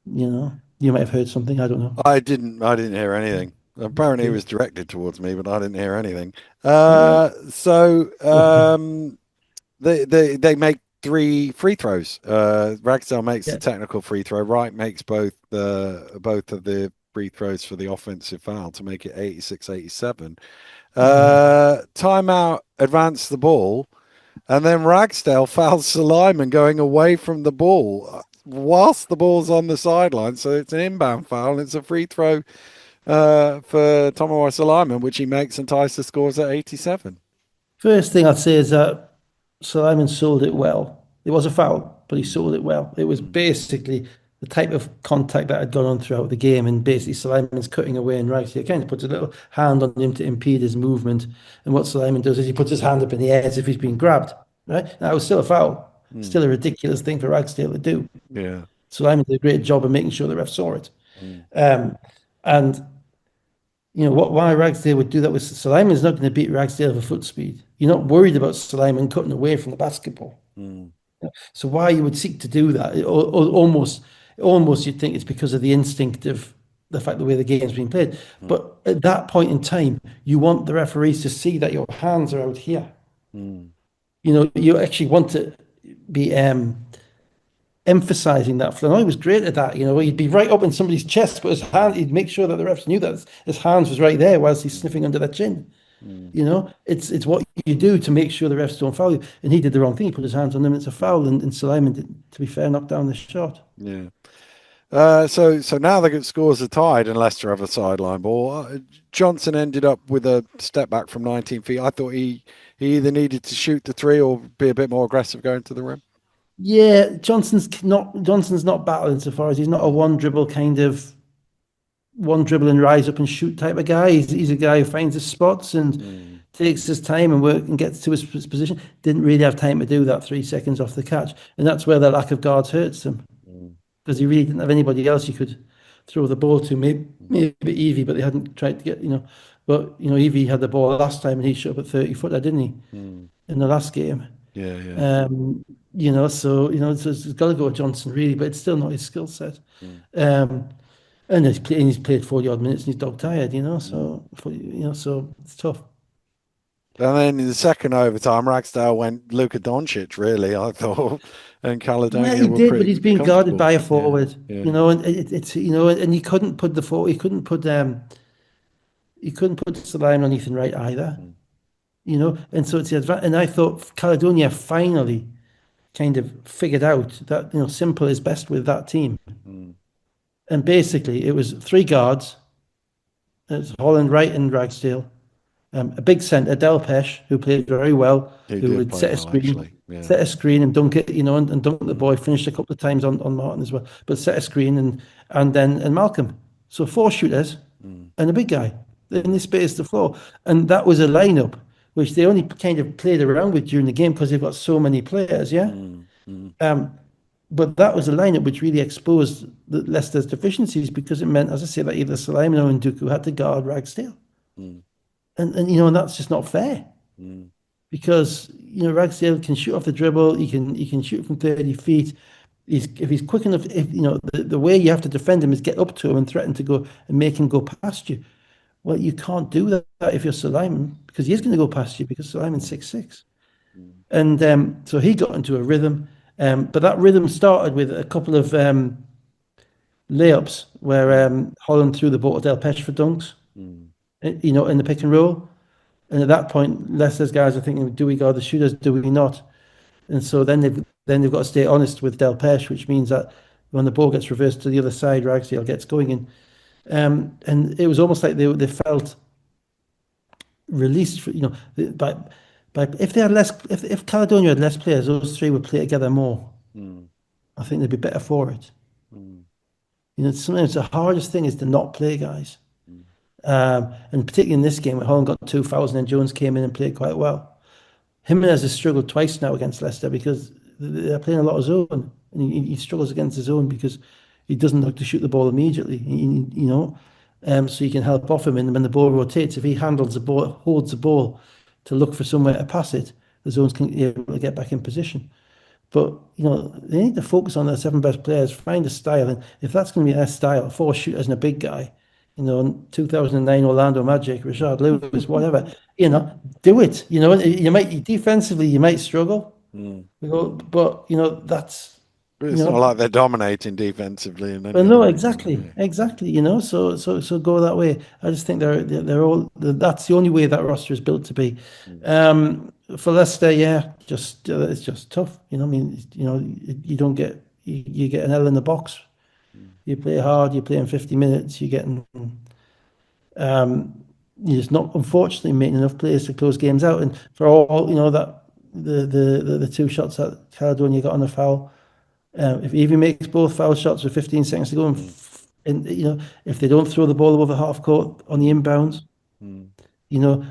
You might have heard something. I don't know. I didn't hear anything. Apparently, it Okay. was directed towards me, but I didn't hear anything. Uh, So okay. they make three free throws. Ragsdale makes the Yeah. technical free throw. Wright makes both of the free throws for the offensive foul to make it 86-87. Yeah. Timeout advanced the ball, and then Ragsdale fouls Suleiman going away from the ball whilst the ball's on the sideline. So it's an inbound foul, and it's a free throw for Tomowa Suleiman, which he makes and ties the scores at 87. First thing I'd say is that Simon sold it well. It was a foul, but he Mm, sold it well. It was mm, basically the type of contact that had gone on throughout the game, and basically Simon's cutting away, and Ragsdale kind of puts a little hand on him to impede his movement. And what Simon does is he puts his hand up in the air as if he's being grabbed. Right? Now it was still a foul, mm. still a ridiculous thing for Ragsdale to do. Yeah. Simon did a great job of making sure the ref saw it. Mm, Um, and why Ragsdale would do that with Suleiman's not going to beat Ragsdale for foot speed. You're not worried about Suleiman cutting away from the basketball. mm, So why you would seek to do that? Almost you'd think it's because of the instinct of the fact the way the game's being played. mm, But at that point in time, you want the referees to see that your hands are out here. mm, You actually want to be emphasizing that. Flanoy was great at that. He'd be right up in somebody's chest, but his hand, mm, he'd make sure that the refs knew that his hands was right there whilst he's mm, sniffing under their chin. mm, It's what you do to make sure the refs don't foul you. And he did the wrong thing. He put his hands on them. It's a foul. And Suleiman, to be fair, knocked down the shot. yeah. So now the scores are tied and Leicester have a sideline ball. Johnson ended up with a step back from 19 feet. I thought he either needed to shoot the three or be a bit more aggressive going to the rim. Yeah, Johnson's not battling so far as he's not a one dribble and rise up and shoot type of guy. He's a guy who finds his spots and Mm, takes his time and work and gets to his position. Didn't really have time to do that 3 seconds off the catch, and that's where the lack of guards hurts him mm, because he really didn't have anybody else he could throw the ball to. mm, Maybe Evie, but they hadn't tried to get. But Evie had the ball last time and he shot up at 30-footer, didn't he, mm. in the last game? Yeah, yeah. Um, so it's got to go with Johnson really, but it's still not his skill set. Mm, Um, and he's played 40 odd minutes and he's dog tired, mm. so it's tough. And then in the second overtime, Ragsdale went Luka Doncic, really, I thought, and Yeah, Caledonia he were did, but pretty he's being guarded comfortable. by a Yeah, forward, yeah. and it's and he couldn't put the line on Ethan Wright either, Mm, and so it's the advantage. And I thought Caledonia finally kind of figured out that simple is best with that team, mm, and basically it was three guards. It's Holland, Wright, and Ragsdale. A big centre, Delpesh, who played very well, he who did would play well, actually. Yeah. set a screen and dunk it, and dunk the boy. Finished a couple of times on Martin as well, but set a screen and Malcolm. So four shooters Mm, and a big guy. Then mm, they spaced the floor, and that was a lineup which they only kind of played around with during the game because they've got so many players. Yeah. mm, mm, Um, but that was a lineup which really exposed Leicester's deficiencies because it meant, as I say, that either Salamino and Dooku had to guard Ragsdale. mm, And that's just not fair mm, because Ragsdale can shoot off the dribble. He can shoot from 30 feet. If he's quick enough, if the way you have to defend him is get up to him and threaten to go and make him go past you. Well, you can't do that if you're Suleiman because he is going to go past you because Suleiman's mm, 6'6". mm, And so he got into a rhythm, but that rhythm started with a couple of layups where mm, Holland threw the ball to Delpesh for dunks, mm, in the pick and roll. And at that point, Leicester's guys are thinking, do we guard the shooters? Do we not? And so then they've then they've got to stay honest with Del Pesh, which means that when the ball gets reversed to the other side, Ragsdale gets going in. And it was almost like they felt released, by if they had less, if Caledonia had less players, those three would play together more. Mm, I think they'd be better for it. mm, Sometimes the hardest thing is to not play guys. mm, And particularly in this game, where Holland got 2 fouls and then Jones came in and played quite well. Jimenez has struggled twice now against Leicester because they're playing a lot of zone. And he struggles against the zone because he doesn't like to shoot the ball immediately, so you can help off him. And when the ball rotates, if he handles the ball, holds the ball to look for somewhere to pass it, the zones can be able to get back in position. But they need to focus on their seven best players, find a style, and if that's going to be their style, four shooters and a big guy, 2009 Orlando Magic, Rashard Lewis, whatever, do it. You might defensively, you might struggle, mm. but that's But you it's not know like they're dominating defensively in any Well, other no, way. exactly, Yeah. exactly. So go that way. I just think they're all. That's the only way that roster is built to be. Mm, For Leicester, yeah, just it's just tough. I mean, you don't get you get an L in the box. mm, You play hard. You play in 50 minutes. You're getting. You're just not unfortunately making enough players to close games out. And for all that the two shots that Caledonia got on the foul. If Evie makes both foul shots with 15 seconds to go, mm, and if they don't throw the ball over half court on the mm, inbounds, mm.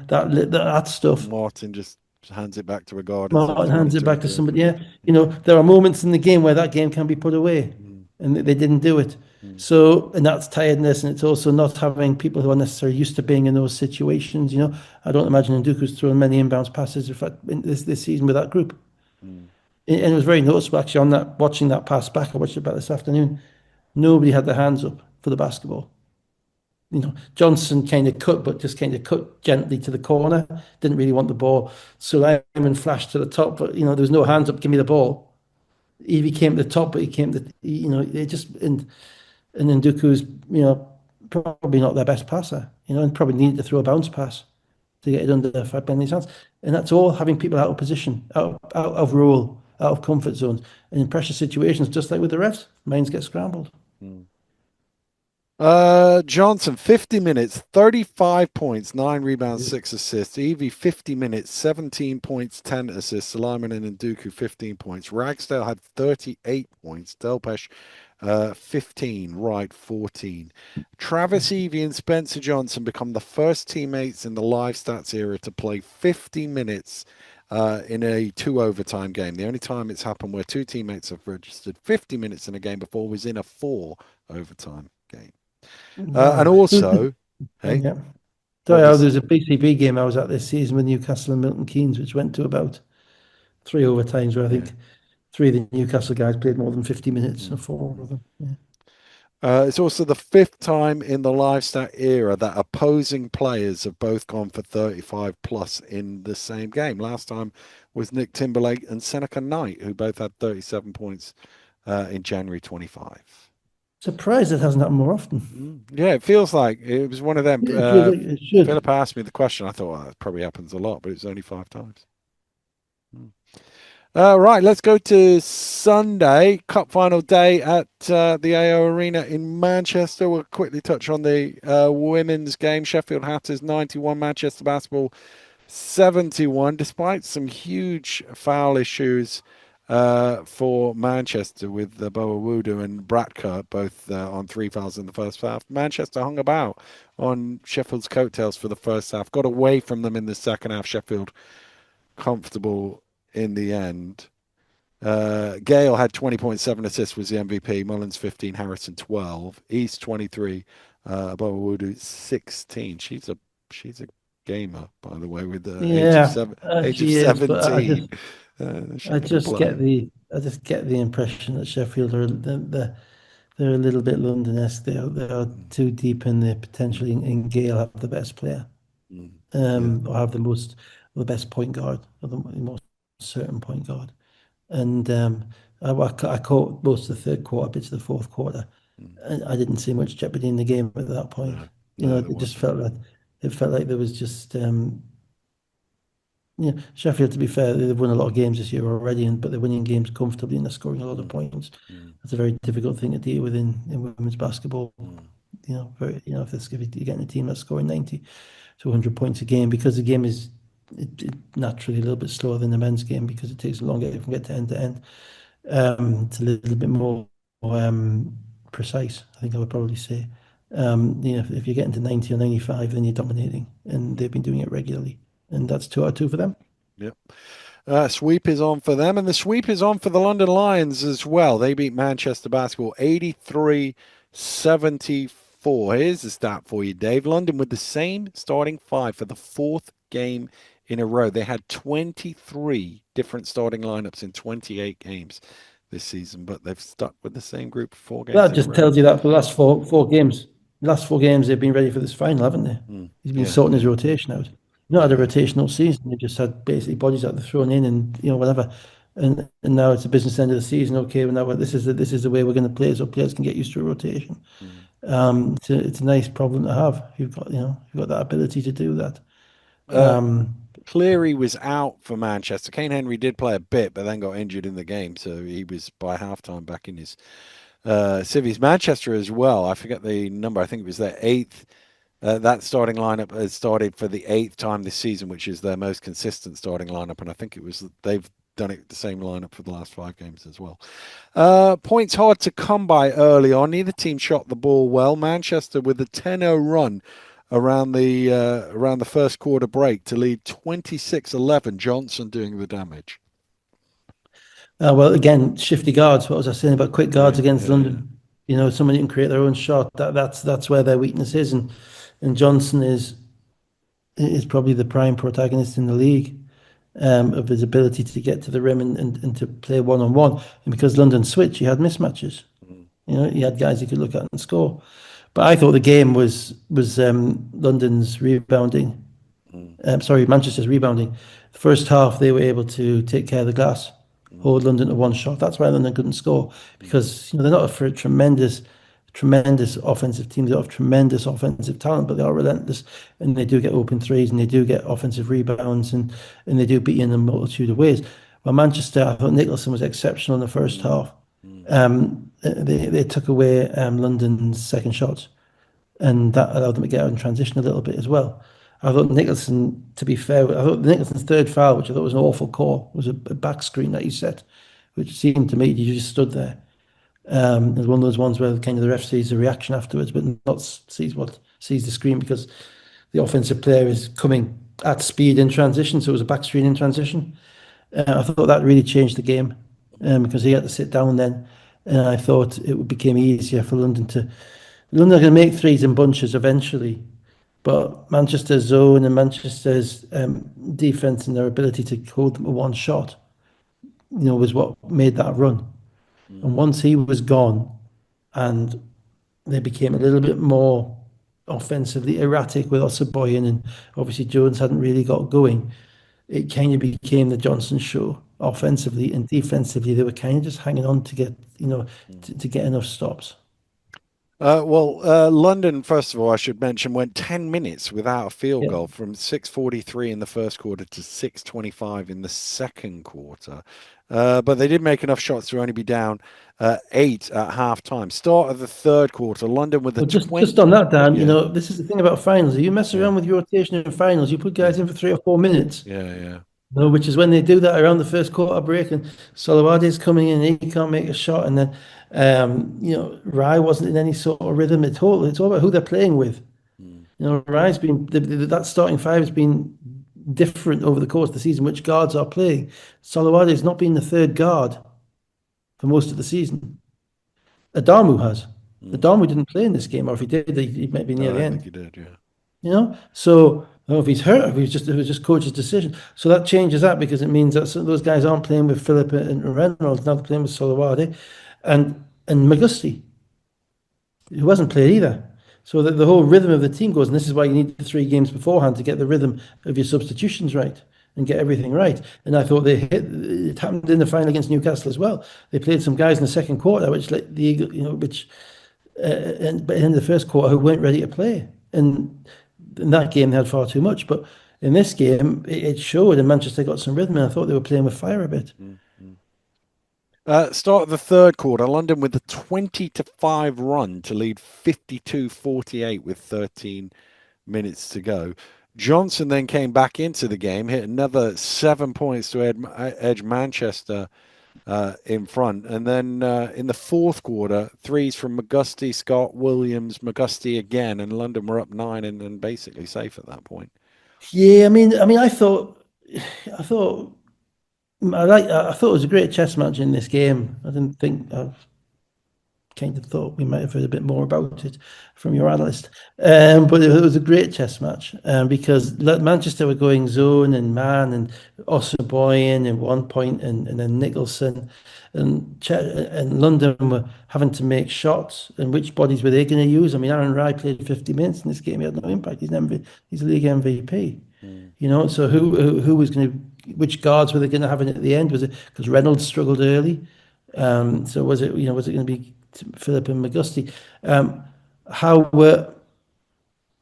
that stuff. Martin just hands it back to a guard instead of Martin throwing hands it it to a back to third. somebody. Yeah, Mm, there are moments in the game where that game can be put away, mm, and they didn't do it. mm, So, and that's tiredness, and it's also not having people who are necessarily used to being in those situations. I don't imagine Nduku's thrown many inbounds passes, in fact, in this season with that group. mm, And it was very noticeable actually on that watching that pass back. I watched it back this afternoon. Nobody had their hands up for the basketball. Johnson kind of cut, but just kind of cut gently to the corner. Didn't really want the ball. So Lyman flashed to the top, but there was no hands up. Give me the ball. Evie came to the top, but he came to it just and then Dooku's probably not their best passer. And probably needed to throw a bounce pass to get it under Bentley's hands. And that's all having people out of position, out of role, out of comfort zones, and in pressure situations, just like with the refs, minds get scrambled. mm. Johnson, 50 minutes, 35 points, 9 rebounds, 6 assists. Evie, 50 minutes, 17 points, 10 assists. Lyman and Nduku, 15 points. Ragsdale had 38 points. Delpesh, 15. Wright, 14. Travis Evie and Spencer Johnson become the first teammates in the live stats era to play 50 minutes in a 2 overtime game. The only time it's happened where two teammates have registered 50 minutes in a game before was in a 4 overtime game. And Wow. also, hey, Yeah. what Sorry, was there's a BCB game I was at this season with Newcastle and Milton Keynes, which went to about 3 overtimes, where I yeah. think three of the Newcastle guys played more than 50 minutes, and Mm, four of mm. them. Yeah. It's also the fifth time in the live stat era that opposing players have both gone for 35 plus in the same game. Last time was Nick Timberlake and Seneca Knight, who both had 37 points in January 25. Surprised it hasn't happened more often. Yeah, it feels like it was one of them. It feels like it should. Philip asked me the question. I thought, well, it probably happens a lot, but it's only 5 times. Mm. Right, let's go to Sunday, Cup final day at the AO Arena in Manchester. We'll quickly touch on the women's game. Sheffield Hatters 91, Manchester Basketball 71, despite some huge foul issues for Manchester with Boa Wudu and Bratka both on 3 fouls in the first half. Manchester hung about on Sheffield's coattails for the first half, got away from them in the second half. Sheffield comfortable in the end. Gale had 20.7 assists, was the MVP. Mullins 15, Harrison 12, East 23, Abawudu 16. She's a gamer, by the way, with the Yeah, age of she is, but 17. She I can just play. get the impression that Sheffield are they're a little bit London-esque. They are too deep in the potentially in Gale have the best player, Mm. Yeah. or have the best point guard, or the most certain point guard. And I caught most of the third quarter, bits of the fourth quarter. Mm. And I didn't see much jeopardy in the game at that point. No, no, there It just wasn't. felt like there was just Yeah, Sheffield, to be fair, they've won a lot of games this year already, but they're winning games comfortably and they're scoring a lot of Mm, points. mm, That's a very difficult thing to deal with in women's basketball. mm, If you're getting a team that's scoring 90 to 100 points a game, because the game is naturally a little bit slower than the men's game because it takes longer from get to end to end. It's a little bit more precise, I think I would probably say. If you're getting to 90 or 95, then you're dominating, and mm, they've been doing it regularly, and that's 2 out of 2 for them. yep. Sweep is on for them, and the sweep is on for the London Lions as well. They beat Manchester Basketball 83-74. Here's the stat for you, Dave. London with the same starting five for the fourth game in a row. They had 23 different starting lineups in 28 games this season, but they've stuck with the same group for four games That in a just row. tells you that for the last four games, the last 4 games they've been ready for this final, haven't they? Mm, He's been yeah, sorting his yeah, rotation out. Not had a yeah. rotational season. They just had basically bodies that they're thrown in, and whatever. And now it's the business end of the season. Okay, well now this is the way we're going to play, so players can get used to a rotation. Mm. It's a nice problem to have. You've got that ability to do that. Uh, Um, Cleary was out for Manchester. Kane Henry did play a bit, but then got injured in the game, so he was by halftime back in his civvies. Manchester as well. I forget the number. I think it was their eighth. That starting lineup has started for the eighth time this season, which is their most consistent starting lineup, and I think it was they've done it the same lineup for the last 5 games as well. Points hard to come by early on. Neither team shot the ball well. Manchester with a 10-0 run around the first quarter break to lead 26-11. Johnson doing the damage. well, again, shifty guards. What was I saying about quick guards Yeah, against yeah, yeah. London? Someone who can create their own shot. That's where their weakness is, and Johnson is probably the prime protagonist in the league, of his ability to get to the rim and to play one on one. And because London switch, he had mismatches. Mm, He had guys he could look at and score. But I thought the game was London's rebounding. mm, Sorry, Manchester's rebounding. The first half, they were able to take care of the glass, mm, hold London to one shot. That's why London couldn't score mm, because they're not a tremendous offensive team. They have tremendous offensive talent, but they are relentless, and they do get open threes, and they do get offensive rebounds, and they do beat you in a multitude of ways. Well, Manchester, I thought Nicholson was exceptional in the first mm, half. mm, They took away London's second shots, and that allowed them to get out in transition a little bit as well. I thought Nicholson, to be fair, I thought Nicholson's third foul, which I thought was an awful call, was a back screen that he set, which seemed to me he just stood there. It was one of those ones where kind of the ref sees the reaction afterwards, but not sees the screen because the offensive player is coming at speed in transition, so it was a back screen in transition. I thought that really changed the game because he had to sit down then, and I thought it became easier for London to. London are going to make threes in bunches eventually, but Manchester's zone and Manchester's defense and their ability to hold them to one shot, was what made that run. And mm, once he was gone, and they became a little bit more offensively erratic with Ossaboy in, and obviously Jones hadn't really got going. It kind of became the Johnson show offensively and defensively. They were kind of just hanging on to get, mm. to get enough stops. London, first of all, I should mention, went 10 minutes without a field Yeah. goal from 6:43 in the first quarter to 6:25 in the second quarter. But they did make enough shots to only be down 8 at halftime. Start of the third quarter, London with a Well, just 20. just on that, Dan, Yeah, this is the thing about finals. If you mess yeah, around with your rotation in finals, you put yeah, guys in for 3 or 4 minutes. yeah, yeah. No, which is when they do that around the first quarter break, and Solowade's coming in, he can't make a shot, and then Rye wasn't in any sort of rhythm at all. It's all about who they're playing with. Mm, Rye's been that starting five has been different over the course of the season, which guards are playing. Solowade's not been the third guard for most of the season. Adamu has. mm. Adamu didn't play in this game, or if he did, he might be No, near I the don't think end. he did. Yeah. So I don't know if he's hurt, or if it was just coach's decision. So that changes that because it means that those guys aren't playing with Philip and Reynolds, now they're playing with Solowade and McGusty, who hasn't played either. So that the whole rhythm of the team goes, and this is why you need the 3 games beforehand to get the rhythm of your substitutions right and get everything right. And I thought it happened in the final against Newcastle as well. They played some guys in the second quarter, which like the Eagle, but in the first quarter who weren't ready to play. And in that game they had far too much. But in this game, it showed, and Manchester got some rhythm, and I thought they were playing with fire a bit. Mm, mm. Start of the third quarter, London with a 20-5 run to lead 52-48 with 13 minutes to go. Johnson then came back into the game, hit another 7 points to edge Manchester in front. And then in the fourth quarter, threes from McGusty, Scott, Williams, McGusty again, and London were up nine and basically safe at that point. Yeah, I thought, I thought it was a great chess match in this game. I didn't think I kind of thought we might have heard a bit more about it from your analyst. But it was a great chess match because Manchester were going zone and man and Ossoboyan and 1 point and then Nicholson and London were having to make shots and which bodies were they going to use? I mean, Aaron Wright played 50 minutes in this game. He had no impact. He's a league MVP. Mm. You know, so who was going to, which guards were they going to have in at the end? Was it because Reynolds struggled early? So was it, was it going to be Philip and McGusty? How were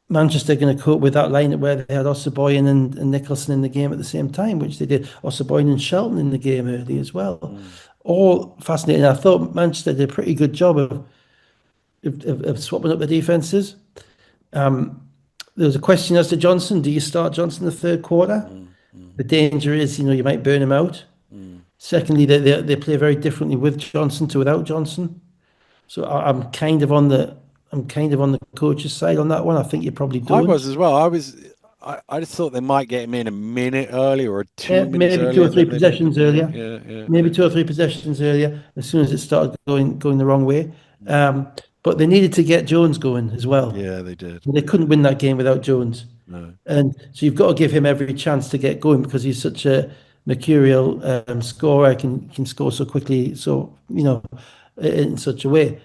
Manchester going to cope with that line where they had Ossoboyan and Nicholson in the game at the same time, which they did. Ossoboyan and Shelton in the game early as well. Mm. All fascinating. I thought Manchester did a pretty good job of swapping up the defences. There was a question as to Johnson. Do you start Johnson in the third quarter? Mm. Mm. The danger is, you might burn him out. Mm. Secondly, they play very differently with Johnson to without Johnson. So I'm kind of on the coach's side on that one. I think you probably I don't. was as well. I just thought they might get him in a minute earlier or Yeah, 2 minutes maybe two or earlier three than they did. possessions Yeah, earlier. yeah, yeah, Maybe yeah. two or three possessions earlier. As soon as it started going the wrong way, Mm. but they needed to get Jones going as well. Yeah, they did. They couldn't win that game without Jones. No. And so you've got to give him every chance to get going because he's such a mercurial scorer, can score so quickly, so in such a way.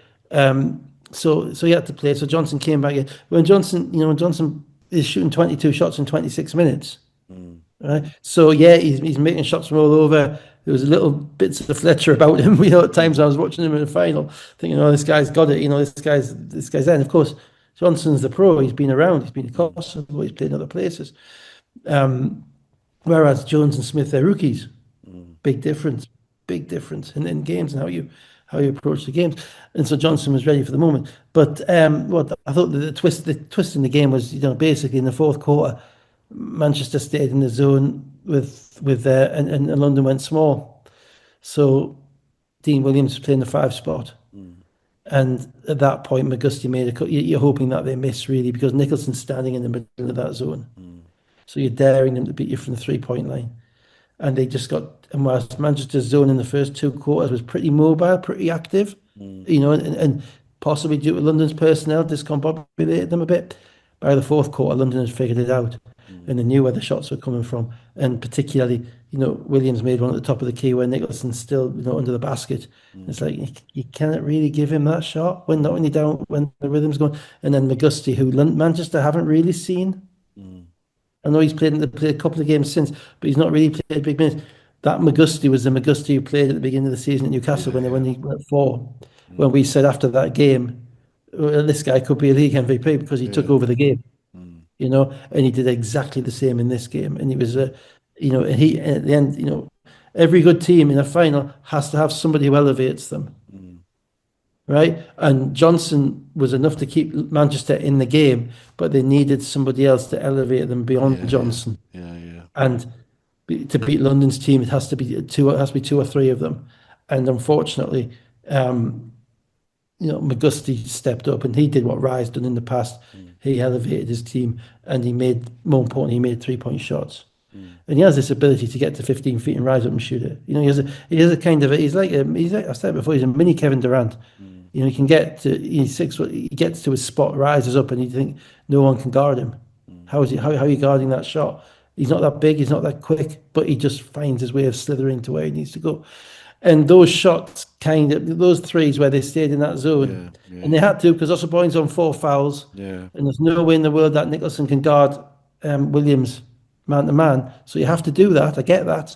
So he had to play. So Johnson came back in. When Johnson is shooting 22 shots in 26 minutes, Mm. right? So yeah, he's making shots from all over. There was little bits of the Fletcher about him. At times I was watching him in the final, thinking, "Oh, this guy's got it." This guy's there. And of course, Johnson's the pro. He's been around. He's been at Mm. Kosovo. He's played in other places. Whereas Jones and Smith, they're rookies. Mm. Big difference in games and how you approach the games. And so Johnson was ready for the moment. But what I thought the twist in the game was, basically in the fourth quarter, Manchester stayed in the zone and London went small. So Dean Williams was playing the 5 spot. Mm. And at that point, McGusty made a cut. You're hoping that they miss, really, because Nicholson's standing in the middle of that zone. Mm. So you're daring them to beat you from the 3 point line. And they just and whilst Manchester's zone in the first 2 quarters was pretty mobile, pretty active, Mm. and possibly due to London's personnel, discombobulated them a bit. By the fourth quarter, London had figured it out Mm. and they knew where the shots were coming from. And particularly, Williams made one at the top of the key where Nicholson's still, under the basket. Mm. It's like you cannot really give him that shot when not only down when the rhythm's going. And then McGusty, who Manchester haven't really seen. Mm. I know he's played a couple of games since, but he's not really played big minutes. That McGusty was the McGusty who played at the beginning of the season at Newcastle Yeah, when yeah. he went 4. When Mm. we said after that game, well, this guy could be a league MVP because he took Yeah. over the game, Mm. and he did exactly the same in this game. And he was, and he at the end, every good team in a final has to have somebody who elevates them, Mm. right? And Johnson was enough to keep Manchester in the game, but they needed somebody else to elevate them beyond Yeah, Johnson. yeah, yeah. And to beat London's team, it has to be two. It has to be 2 or 3 of them. And unfortunately, McGusty stepped up and he did what Rye's done in the past. Mm. He elevated his team and more importantly, he made 3 point shots. Mm. And he has this ability to get to 15 feet and rise up and shoot it. He has a kind of he's like I said before, he's a mini Kevin Durant. Mm. He can get to he's 6 foot. He gets to his spot, rises up, and you think no one can guard him. Mm. How are you guarding that shot? He's not that big, he's not that quick, but he just finds his way of slithering to where he needs to go. And those shots, those threes where they stayed in that zone, Yeah, yeah, and they had to because Ossoboyan's on 4 fouls, yeah. and there's no way in the world that Nicholson can guard Williams man to man. So you have to do that. I get that,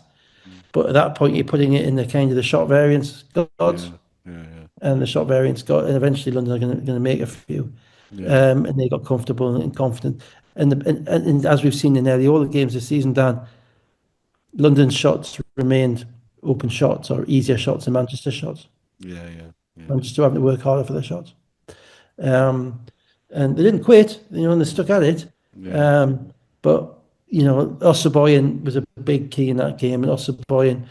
Mm. but at that point you're putting it in the kind of the shot variance gods, Yeah, yeah, yeah. and the shot variance got, and eventually London are going to make a few, Yeah. and they got comfortable and confident. And as we've seen in nearly all the games this season, Dan, London shots remained open shots or easier shots than Manchester shots. Yeah, yeah, yeah, Manchester having to work harder for their shots. Um, and they didn't quit, and they stuck at it. yeah. But, Ossaboyan was a big key in that game, and Ossaboyan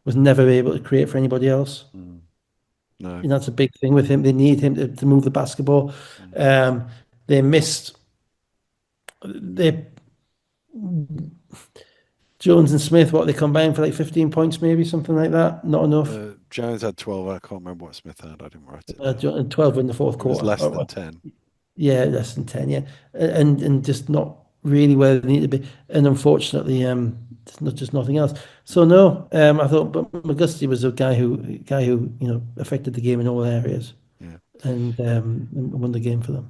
was never able to create for anybody else. Mm. No. That's a big thing with him. They need him to move the basketball. Mm. Um, they missed they Jones and Smith. What they combined for like 15 points, maybe something like that. Not enough. Jones had 12. I can't remember what Smith had. I didn't write it down. 12 in the fourth It was quarter. less than 10. Yeah, less than 10. Yeah, and just not really where they need to be. And unfortunately, it's not just nothing else. So no, I thought, but McGusty was a guy who affected the game in all areas, Yeah. and won the game for them.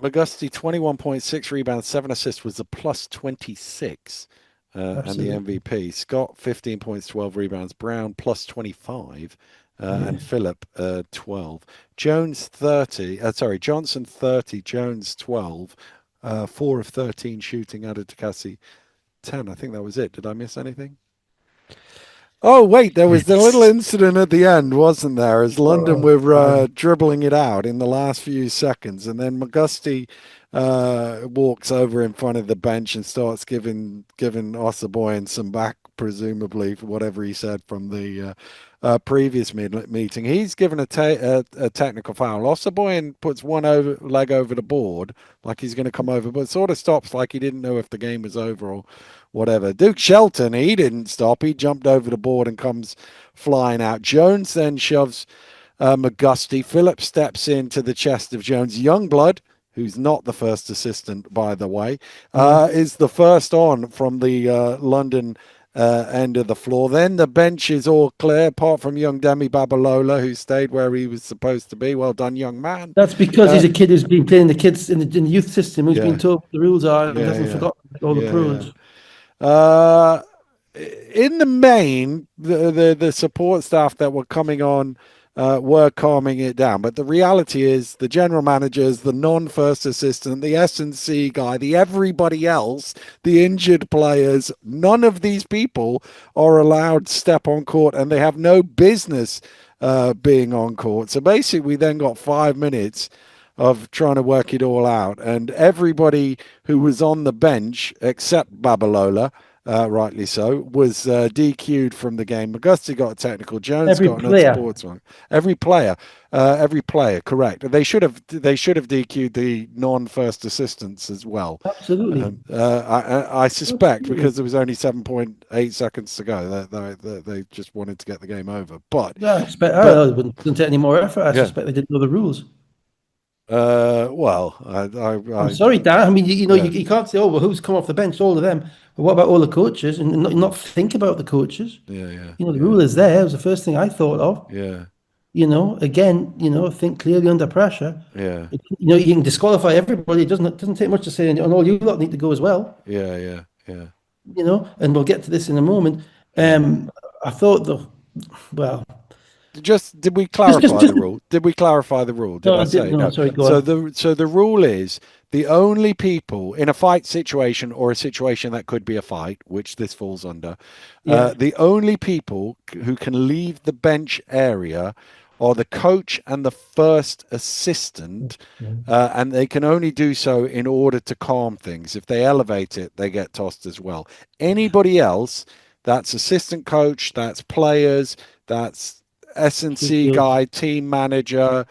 McGusty, 21.6 rebounds, 7 assists, was the plus 26 and the Absolutely. MVP. Scott, 15 points, 12 rebounds. Brown, plus 25. Yeah. And Phillip, 12. Jones, 30. Johnson, 30. Jones, 12. 4 of 13 shooting. Added to Cassie, 10. I think that was it. Did I miss anything? Oh, wait, there was the little Yes. incident at the end, wasn't there? As London Oh, were I, dribbling it out in the last few seconds. And then McGusty walks over in front of the bench and starts giving Ossaboyan some back, presumably, for whatever he said from the previous meeting. He's given a technical foul. Ossaboyan puts leg over the board like he's going to come over, but sort of stops like he didn't know if the game was over or whatever. Duke Shelton, he didn't stop. He jumped over the board and comes flying out. Jones then shoves McGusty. Phillips steps into the chest of Jones. Youngblood, who's not the first assistant, by the way, is the first on from the London end of the floor. Then the bench is all clear, apart from young Demi Babalola, who stayed where he was supposed to be. Well done, young man. that's because he's a kid who's been playing the kids in the youth system, who's been Yeah, told what the rules are and yeah, hasn't yeah, forgotten all the yeah, yeah. pros. Uh, in the main, the support staff that were coming on were calming it down. But the reality is the general managers, the non-first assistant, the S&C guy, the everybody else, the injured players, none of these people are allowed to step on court, and they have no business being on court. So basically, we then got 5 minutes of trying to work it all out. And everybody who was on the bench, except Babalola, rightly so, was DQ'd from the game. McGusty got a technical. Jones Every got an player, unsportsman. Every player, correct. They should have DQ'd the non-first assistants as well. absolutely, I suspect absolutely. because there was only 7.8 seconds to go, they just wanted to get the game over. But Yeah, I expect but I wouldn't take any more effort. I yeah. suspect they didn't know the rules. Well, I'm sorry, Dan. I mean, yeah, you can't say, oh, well, who's come off the bench? All of them. But what about all the coaches? And not think about the coaches. yeah, yeah, The yeah, rule is there. It was the first thing I thought of. yeah, Again, think clearly under pressure. yeah, You can disqualify everybody. It doesn't take much to say, and all you lot need to go as well. yeah, yeah, yeah, And we'll get to this in a moment. yeah. I thought well, Just did we just, clarify just, the rule? Did we clarify the rule? Did no, I I didn't. say No, no? sorry, go So on. the rule is the only people in a fight situation or a situation that could be a fight, which this falls under, Yeah, the only people who can leave the bench area are the coach and the first assistant, yeah. and they can only do so in order to calm things. If they elevate it, they get tossed as well. Anybody else, that's assistant coach, that's players, that's S&C Field. guy, team manager,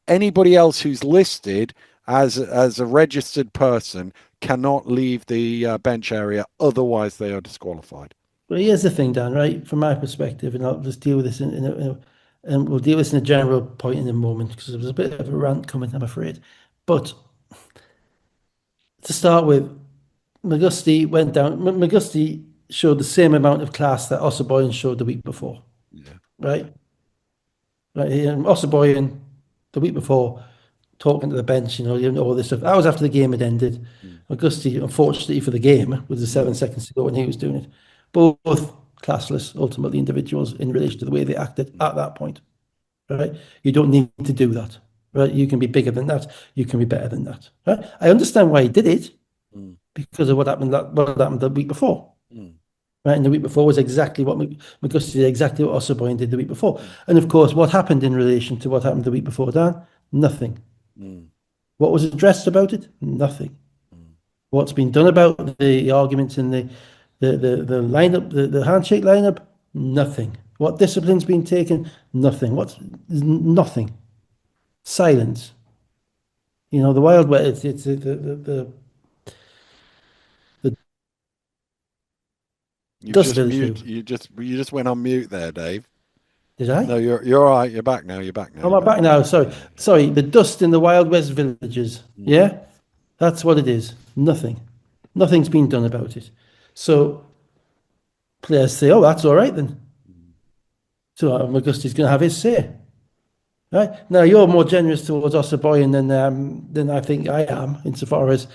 anybody else who's listed as a registered person cannot leave the bench area. Otherwise, they are disqualified. But here's the thing, Dan. Right, from my perspective, and I'll just deal with this and we'll deal with this in a general point in a moment because there was a bit of a rant coming, I'm afraid. But to start with, McGusty went down. McGusty showed the same amount of class that Ossaboyan showed the week before, Yeah. right? Right, and Ossaboyan the week before talking to the bench, all this stuff. That was after the game had ended. Mm, McGusty, unfortunately for the game, with the mm, 7 seconds to go when he was doing it, both classless, ultimately individuals in relation to the way they acted mm, at that point, right? You don't need to do that, right? You can be bigger than that. You can be better than that, right? I understand why he did it. mm. because of what happened the week before. Mm, Right, and the week before was exactly what McGusty did, exactly what Osserboin did the week before. mm, And of course, what happened in relation to what happened the week before, Dan? Nothing. mm, What was addressed about it? Nothing. mm, What's been done about the arguments in the lineup, the handshake lineup? Nothing. What discipline's been taken? Nothing. Nothing? Silence. You know, the Wild West, it's the You've Dust just Village mute. view. You just went on mute there, Dave. Did No, I? you're all right. You're back now. You're back now. Oh, You're am I back back now. now? Sorry. Yeah. Sorry. The dust in the Wild West villages. Mm, Yeah? That's what it is. Nothing. Nothing's been done about it. So players say, oh, that's all right then. mm, So Augusti's going to have his say. Right? Now, you're more generous towards Osserboyan than I think I am, insofar mm, as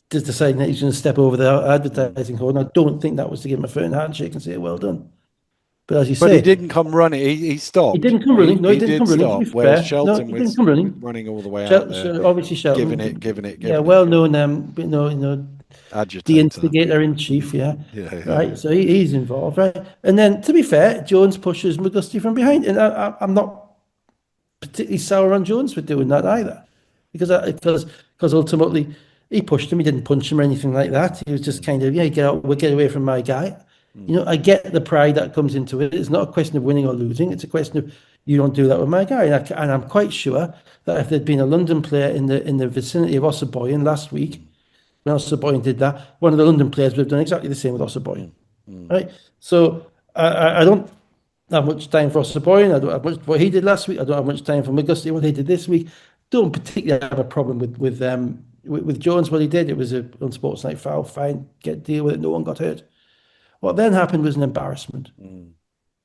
just deciding that he's going to step over the mm. advertising code. And I don't think that was to give him a firm handshake and say, well done. But as you But he say, didn't come running. He he stopped. didn't come He running. No, he he didn't did come running, to be stop. Whereas fair. No, Shelton he didn't was come running. running all the way out there, Obviously, giving it, Shelton, giving it, yeah, giving it. well-known, the Agitator. instigator in chief, Yeah, yeah, yeah, yeah, right. yeah. So he's involved, right. And then, to be fair, Jones pushes McGusty from behind, and I'm not particularly sour on Jones for doing that Mm, either, because ultimately he pushed him. He didn't punch him or anything like that. He was just mm, kind of, yeah, get out, we'll get away from my guy. You mm, know, I get the pride that comes into it. It's not a question of winning or losing. It's a question of you don't do that with my guy. And I'm quite sure that if there'd been a London player in the vicinity of Osserboyan last week, mm, when Osserboyan did that, one of the London players would have done exactly the same with Osserboyan, mm, mm, right? So I don't have much time for Osserboyan. I don't have much what he did last week. I don't have much time for McGusty what he did this week. Don't particularly have a problem with Jones what he did. It was a unsportsmanlike foul. Fine, deal with it. No one got hurt. What then happened was an embarrassment, mm,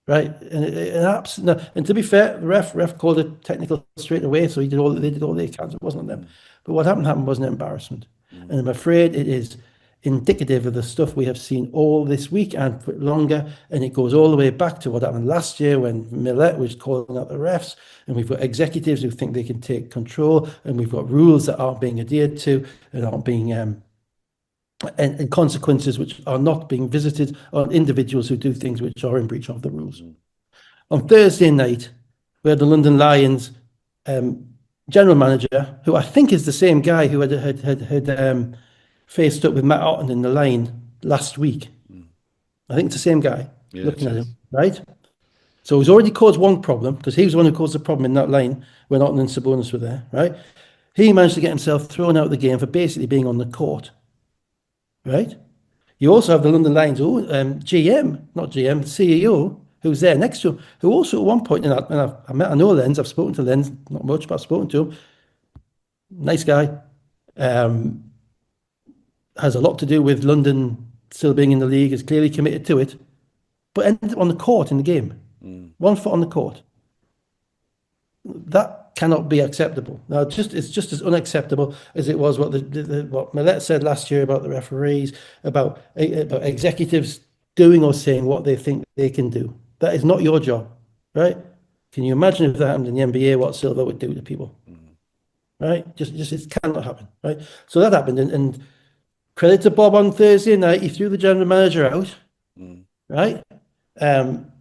right? And to be fair, the ref called it technical straight away, so they did all the accounts. It wasn't on them. mm, But what happened was an embarrassment, mm, and I'm afraid it is indicative of the stuff we have seen all this week and for longer. And it goes all the way back to what happened last year when Millet was calling out the refs, and we've got executives who think they can take control, and we've got rules that aren't being adhered to and aren't being and consequences which are not being visited on individuals who do things which are in breach of the rules. mm, On Thursday night, we had the London Lions um, general manager, who I think is the same guy who had faced up with Matt Otten in the line last week. mm. I think it's the same guy Yeah, it looking at is. him, right? So he's already caused one problem because he was the one who caused the problem in that line when Otten and Sabonis were there, right? He managed to get himself thrown out of the game for basically being on the court, right? You also have the London Lions GM, not GM, CEO, who's there next to him, who also at one point, I know Lenz, I've spoken to Lenz, not much, but I've spoken to him, nice guy, um, has a lot to do with London still being in the league, is clearly committed to it, but ended up on the court in the game, Mm, 1 foot on the court. That cannot be acceptable. Now, it's just as unacceptable as it was what Millet said last year about the referees, about executives doing or saying what they think they can do. That is not your job, right? Can you imagine if that happened in the NBA, what Silva would do to people, mm, right? Just it cannot happen, right? So that happened, and credit to Bob on Thursday night, he threw the general manager out, mm, right? Um,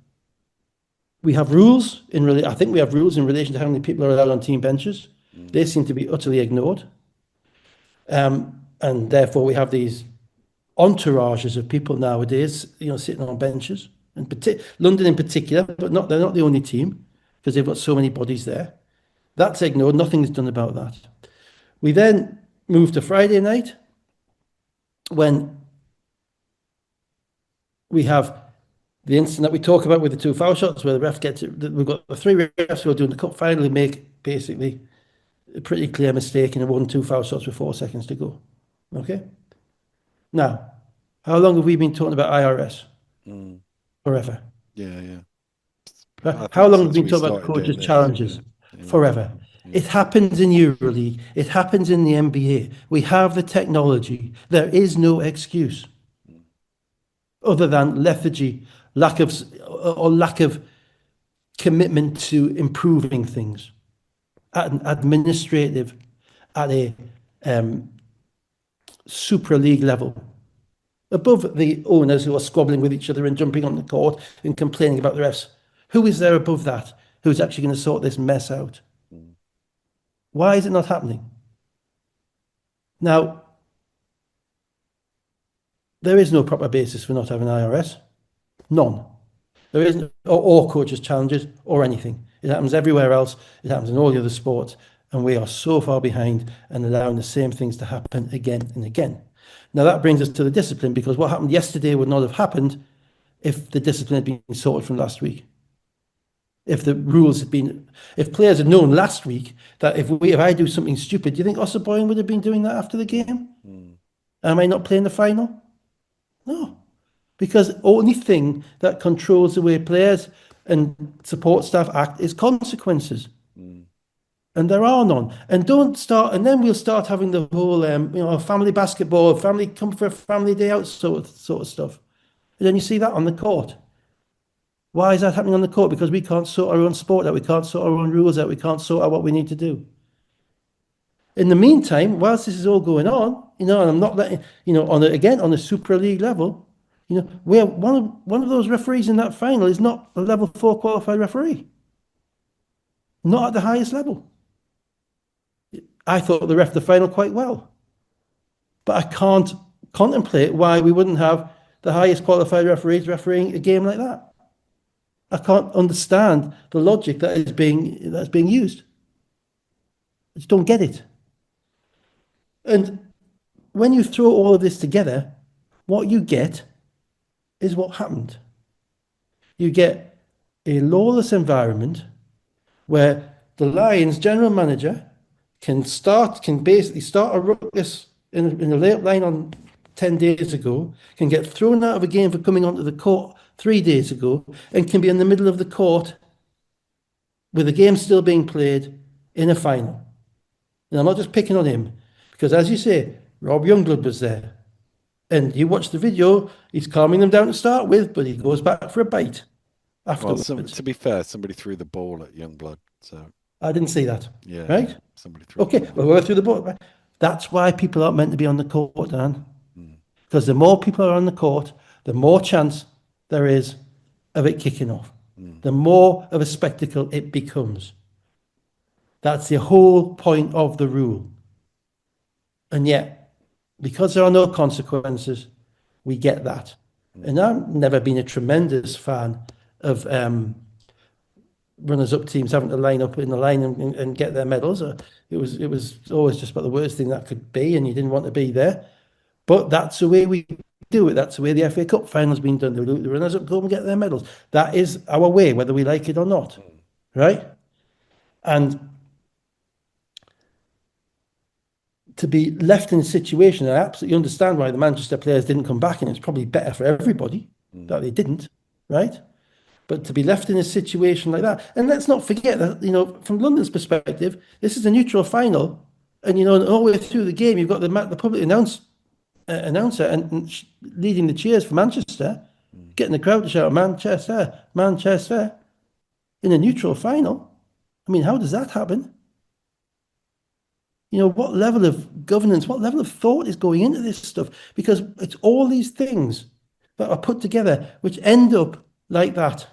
we have rules I think we have rules in relation to how many people are allowed on team benches. mm, They seem to be utterly ignored. And therefore we have these entourages of people nowadays, sitting on benches. And London in particular, but they're not the only team because they've got so many bodies there. That's ignored. Nothing is done about that. We then move to Friday night when we have the incident that we talk about with the two foul shots where the ref gets it. We've got the three refs who are doing the cup finally make basically a pretty clear mistake in a 1-2 foul shots with 4 seconds to go. Okay? Now, how long have we been talking about IRS? mm. Forever. Yeah, yeah. Right? I How think long have since we been we talking about started doing coaches' this. Yeah, challenges? yeah, Forever. yeah. It happens in EuroLeague. It happens in the NBA. We have the technology. There is no excuse Mm, other than lethargy, lack of commitment to improving things at an administrative, at a um, Super League level, above the owners who are squabbling with each other and jumping on the court and complaining about the refs. Who is there above that who's actually going to sort this mess out? Mm. Why is it not happening? Now, there is no proper basis for not having IRS. None. There isn't, or coaches' challenges or anything. It happens everywhere else. It happens in all the other sports. And we are so far behind and allowing the same things to happen again and again. Now, that brings us to the discipline, because what happened yesterday would not have happened if the discipline had been sorted from last week. If the rules had been, if players had known last week that if I do something stupid, do you think Osborne would have been doing that after the game? Mm. Am I not playing the final? No, because only thing that controls the way players and support staff act is consequences. Mm. And there are none. And don't start, and then we'll start having the whole, family basketball, family come for a family day out sort of stuff. And then you see that on the court. Why is that happening on the court? Because we can't sort our own sport out, we can't sort our own rules out, we can't sort out what we need to do. In the meantime, whilst this is all going on, and I'm not letting, on a Super League level, where one of those referees in that final is not a level 4 qualified referee. Not at the highest level. I thought the final quite well. But I can't contemplate why we wouldn't have the highest qualified referees refereeing a game like that. I can't understand the logic that's being used. I just don't get it. And when you throw all of this together, what you get is what happened. You get a lawless environment where the Lions general manager can basically start a ruckus in a late line on 10 days ago, can get thrown out of a game for coming onto the court 3 days ago, and can be in the middle of the court with the game still being played in a final. And I'm not just picking on him, because as you say, Rob Youngblood was there. And you watch the video, he's calming them down to start with, but he goes back for a bite afterwards. Well, to be fair, somebody threw the ball at Youngblood, so I didn't see that. yeah, right? Somebody threw. Okay, well, we're through the ball. Right? That's why people aren't meant to be on the court, Dan. Mm. Because the more people are on the court, the more chance there is of it kicking off. Mm. The more of a spectacle it becomes. That's the whole point of the rule. And yet, because there are no consequences, we get that. Mm. And I've never been a tremendous fan of runners-up teams having to line up in the line and get their medals. It was always just about the worst thing that could be, and you didn't want to be there. But that's the way we do it. That's the way the FA Cup final's been done. The runners-up go and get their medals. That is our way, whether we like it or not, right? And to be left in a situation, I absolutely understand why the Manchester players didn't come back, and it's probably better for everybody that they didn't, right? But to be left in a situation like that, and let's not forget that, from London's perspective, this is a neutral final, and all the way through the game, you've got the public announcer and leading the cheers for Manchester, getting the crowd to shout Manchester, Manchester, in a neutral final. I mean, how does that happen? What level of governance, what level of thought is going into this stuff? Because it's all these things that are put together which end up like that.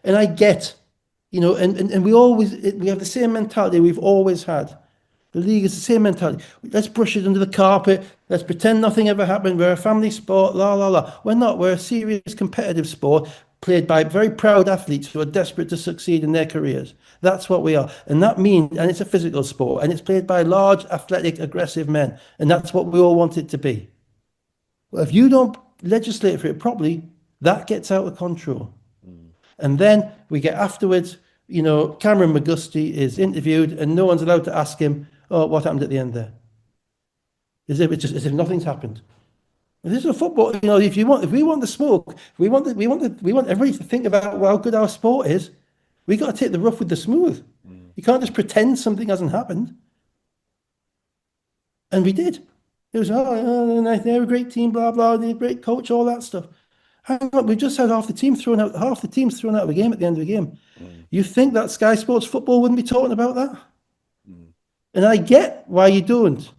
And I get, and we have the same mentality we've always had. The league is the same mentality. Let's brush it under the carpet. Let's pretend nothing ever happened. We're a family sport, la, la, la. We're not. We're a serious competitive sport played by very proud athletes who are desperate to succeed in their careers. That's what we are. And that means, and it's a physical sport, and it's played by large, athletic, aggressive men. And that's what we all want it to be. Well, if you don't legislate for it properly, that gets out of control. And then we get afterwards, Cameron McGusty is interviewed and no one's allowed to ask him, oh, what happened at the end there? As if nothing's happened. This is a football, if we want the smoke, we want everybody to think about how good our sport is. We got to take the rough with the smooth. You can't just pretend something hasn't happened. And we did. It was, they're a great team, blah, blah, they're a great coach, all that stuff. Hang on, we just had half the team's thrown out of the game at the end of the game. You think that Sky Sports Football wouldn't be talking about that? And I get why you don't.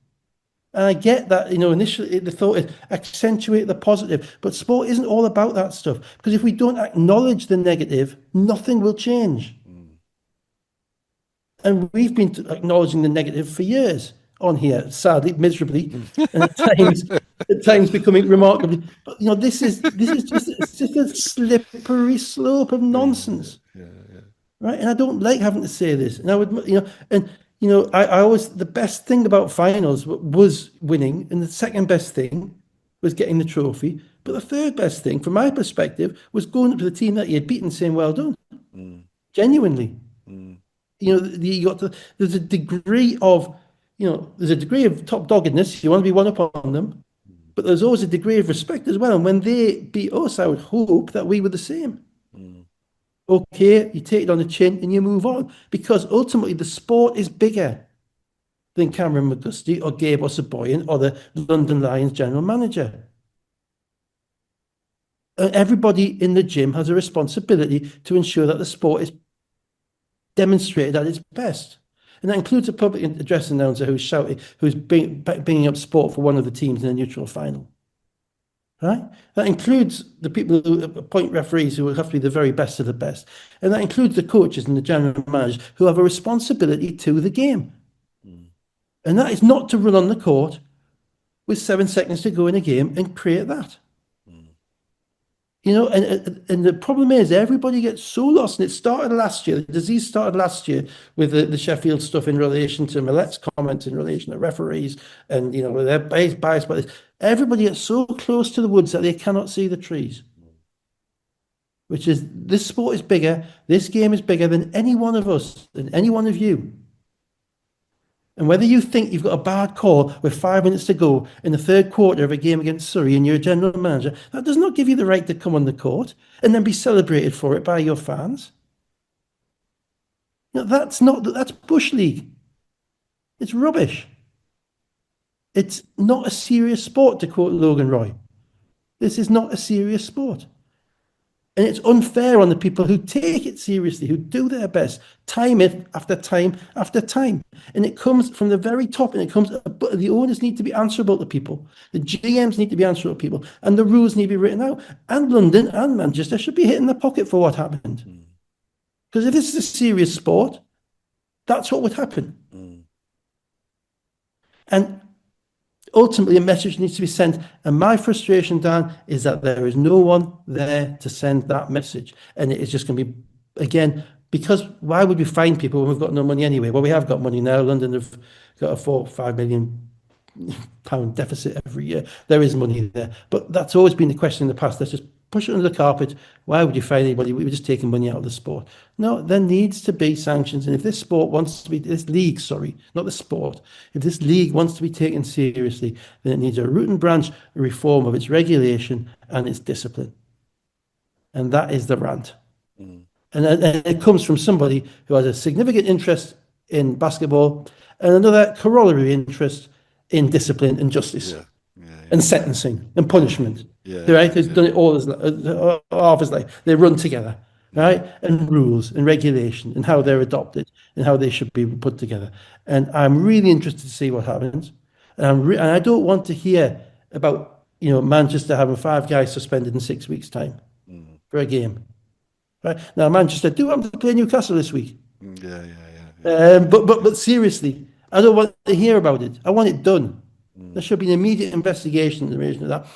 And I get that, initially the thought is accentuate the positive, but sport isn't all about that stuff. Because if we don't acknowledge the negative, nothing will change. Mm. And we've been acknowledging the negative for years on here, sadly, miserably, and at times becoming remarkably. But this is just it's just a slippery slope of Yeah, nonsense, yeah, right? And I don't like having to say this. And I would, and I always the best thing about finals was winning, and the second best thing was getting the trophy. But the third best thing, from my perspective, was going up to the team that you had beaten, saying, "Well done," mm, genuinely. mm, There's a degree of, there's a degree of top doggedness. You want to be one up on them, but there's always a degree of respect as well. And when they beat us, I would hope that we were the same. mm, Okay, you take it on the chin and you move on because ultimately the sport is bigger than Cameron McGusty or Gabe Osaboyan or the London Lions general manager. Everybody in the gym has a responsibility to ensure that the sport is demonstrated at its best. And that includes a public address announcer who's shouting, who's bringing up sport for one of the teams in a neutral final. Right? That includes the people who appoint referees who will have to be the very best of the best. And that includes the coaches and the general managers who have a responsibility to the game. mm, And that is not to run on the court with 7 seconds to go in a game and create that. mm, And the problem is everybody gets so lost, and it started last year. The disease started last year with the Sheffield stuff in relation to Millet's comments in relation to referees, and they're biased by this. Everybody gets so close to the woods that they cannot see the trees. Which is this sport is bigger, this game is bigger than any one of us, than any one of you. And whether you think you've got a bad call with 5 minutes to go in the third quarter of a game against Surrey and you're a general manager, that does not give you the right to come on the court and then be celebrated for it by your fans. That's Bush League. It's rubbish. It's not a serious sport, to quote Logan Roy. This is not a serious sport. And it's unfair on the people who take it seriously, who do their best, time it after time after time. And it comes from the very top, and but the owners need to be answerable to people. The GMs need to be answerable to people, and the rules need to be written out. And London and Manchester should be hitting the pocket for what happened. Because if this is a serious sport, that's what would happen. mm, And ultimately, a message needs to be sent. And my frustration, Dan, is that there is no one there to send that message. And it is just going to be, again, because why would we find people when we've got no money anyway? Well, we have got money now. London have got a £4 or £5 million deficit every year. There is money there. But that's always been the question in the past. Let's just push it under the carpet. Why would you find anybody? We were just taking money out of the sport. No, there needs to be sanctions. And if this sport wants to be, this league, sorry, not the sport, if this league wants to be taken seriously, then it needs a root and branch reform of its regulation and its discipline. And that is the rant. mm. And it comes from somebody who has a significant interest in basketball and another corollary interest in discipline and justice. Yeah, yeah, And sentencing and punishment, yeah, right? He's done it all half his life. They run together, right? And rules and regulation and how they're adopted and how they should be put together. And I'm really interested to see what happens. And I don't want to hear about Manchester having 5 guys suspended in 6 weeks' time mm, for a game, right? Now Manchester do want to play Newcastle this week, yeah, yeah. but seriously, I don't want to hear about it. I want it done. There Mm, should be an immediate investigation in relation to that.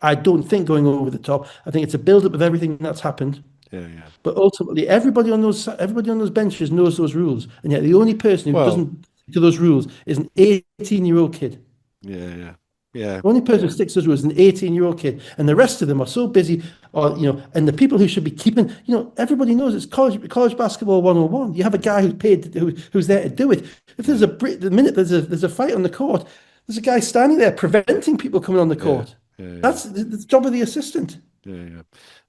I don't think going over the top. I think it's a build-up of everything that's happened. yeah, yeah. But ultimately, everybody on those benches knows those rules, and yet the only person who Well, doesn't stick to those rules is an 18-year-old kid. yeah, yeah, yeah. The only person who sticks to those rules is an 18-year-old kid, and the rest of them are so busy, and the people who should be keeping, everybody knows it's college basketball 101. You have a guy who's paid, who's there to do it. If the minute there's a fight on the court, there's a guy standing there preventing people coming on the Yeah, court. yeah, yeah, That's the job of the assistant. yeah, yeah.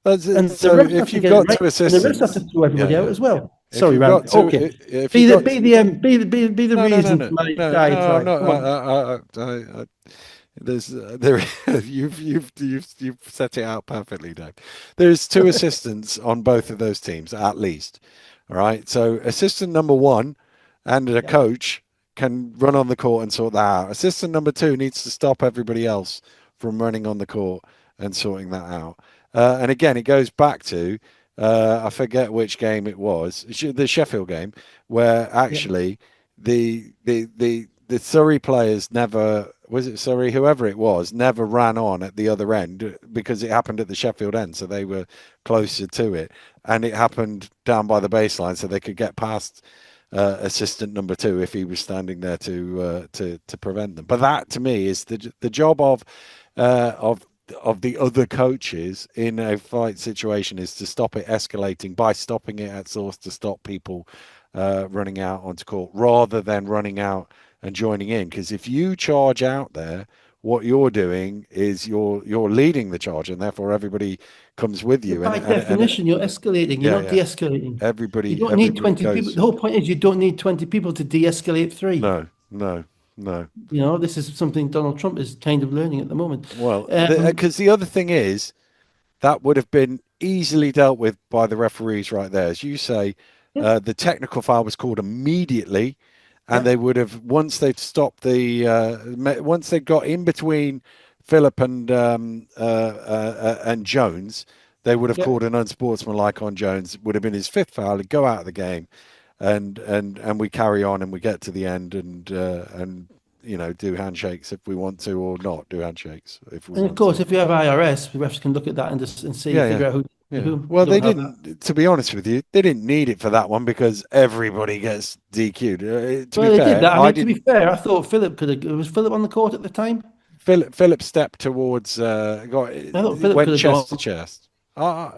That's it. And the So refs have if to you've get it got right, two and the refs have to assistants, throw yeah, everybody out yeah. as well. If Sorry, you've got Rand. two, Okay. if Be you've the got be the be the no, no, no, reason for no, my no, guide, no, right? no. Come on. There's there. You've set it out perfectly, Dave. There's two assistants on both of those teams at least. All right. So assistant number one and a Yeah. coach can run on the court and sort that out. Assistant number two needs to stop everybody else from running on the court and sorting that out. And again, it goes back to I forget which game it was, the Sheffield game, where Yeah. actually the Surrey players never, was it Surrey, whoever it was, never ran on at the other end because it happened at the Sheffield end, so they were closer to it, and it happened down by the baseline, so they could get past assistant number two if he was standing there to prevent them. But that to me is the job uh, of of the other coaches in a fight situation is to stop it escalating by stopping it at source, to stop people running out onto court rather than running out and joining in. Because if you charge out there, what you're doing is you're leading the charge, and therefore everybody comes with But you. by definition, you're escalating. You're Yeah, not yeah, de-escalating. You don't need everybody 20 people. goes. The whole point is you don't need 20 people to de-escalate three. No, no, no. This is something Donald Trump is kind of learning at the moment. Well, Um, because the other thing is that would have been easily dealt with by the referees right there. As you say, yeah, the technical foul was called immediately, and yeah, they would have, once they'd stopped once they got in between Philip and Jones, they would have yeah. called an unsportsmanlike on Jones. It would have been his fifth foul. He'd go out of the game, and we carry on and we get to the end and do handshakes if we want to, or not do handshakes if we And of want to. course, if you have IRS, the refs can look at that and just and see, Yeah, yeah, figure out who yeah. who Well, they don't have that. didn't. To be honest with you, they didn't need it for that one because everybody gets DQ'd. To be Well, they did fair, that. I I mean, to be didn't. fair, I thought Philip could have. Was Philip on the court at the time? Philip stepped towards. I thought It Philip went could have chest to gone. chest.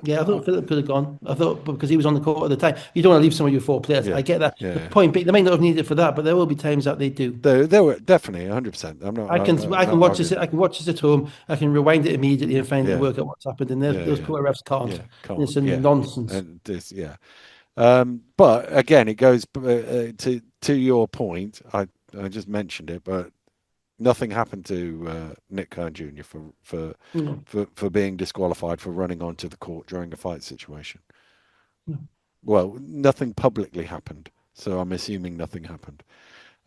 Yeah, I thought Philip could have gone. I thought because he was on the court at the time. You don't want to leave some of your four players. Yeah, I get that. The yeah. point being, they may not have needed it for that, but there will be times that they do. There were definitely 100%. I'm not. I not can watch this. arguing. I can watch this at home. I can rewind it immediately and find and Yeah, work out what's happened. And yeah, those yeah, poor refs can't. yeah. Can't. It's a Yeah, nonsense. and this. Yeah. But again, it goes to your point. I just mentioned it, but nothing happened to Nick Kern Jr. No, for being disqualified for running onto the court during a fight situation. no, Well, nothing publicly happened, so I'm assuming nothing happened.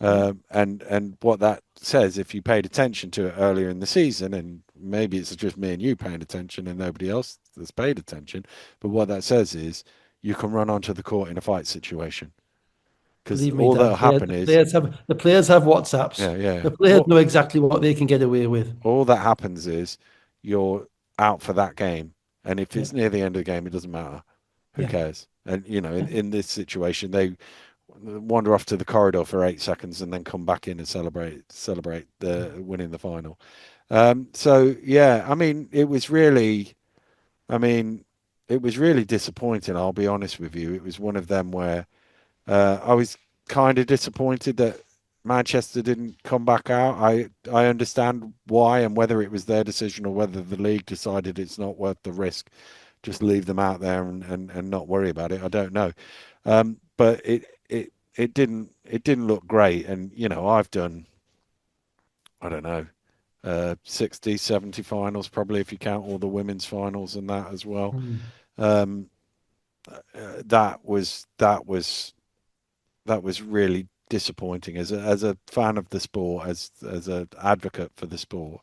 no. And what that says, if you paid attention to it earlier in the season, and maybe it's just me and you paying attention and nobody else has paid attention, but what that says is you can run onto the court in a fight situation because Believe me, all Dan. that'll happen is, The players have WhatsApps. yeah, yeah. The players know exactly what they can get away with. All that happens is you're out for that game. And if Yeah, it's near the end of the game, it doesn't matter. Who yeah, cares? And, yeah, in this situation, they wander off to the corridor for 8 seconds and then come back in and celebrate the winning the final. So yeah, I mean, it was really disappointing. I'll be honest with you. It was one of them where I was kind of disappointed that Manchester didn't come back out. I understand why and whether it was their decision or whether the league decided it's not worth the risk. Just leave them out there and not worry about it. I don't know. But it didn't look great. And, I've done, I don't know, 60, 70 finals, probably if you count all the women's finals and that as well. mm, Um, that was really disappointing as a fan of the sport, as an advocate for the sport,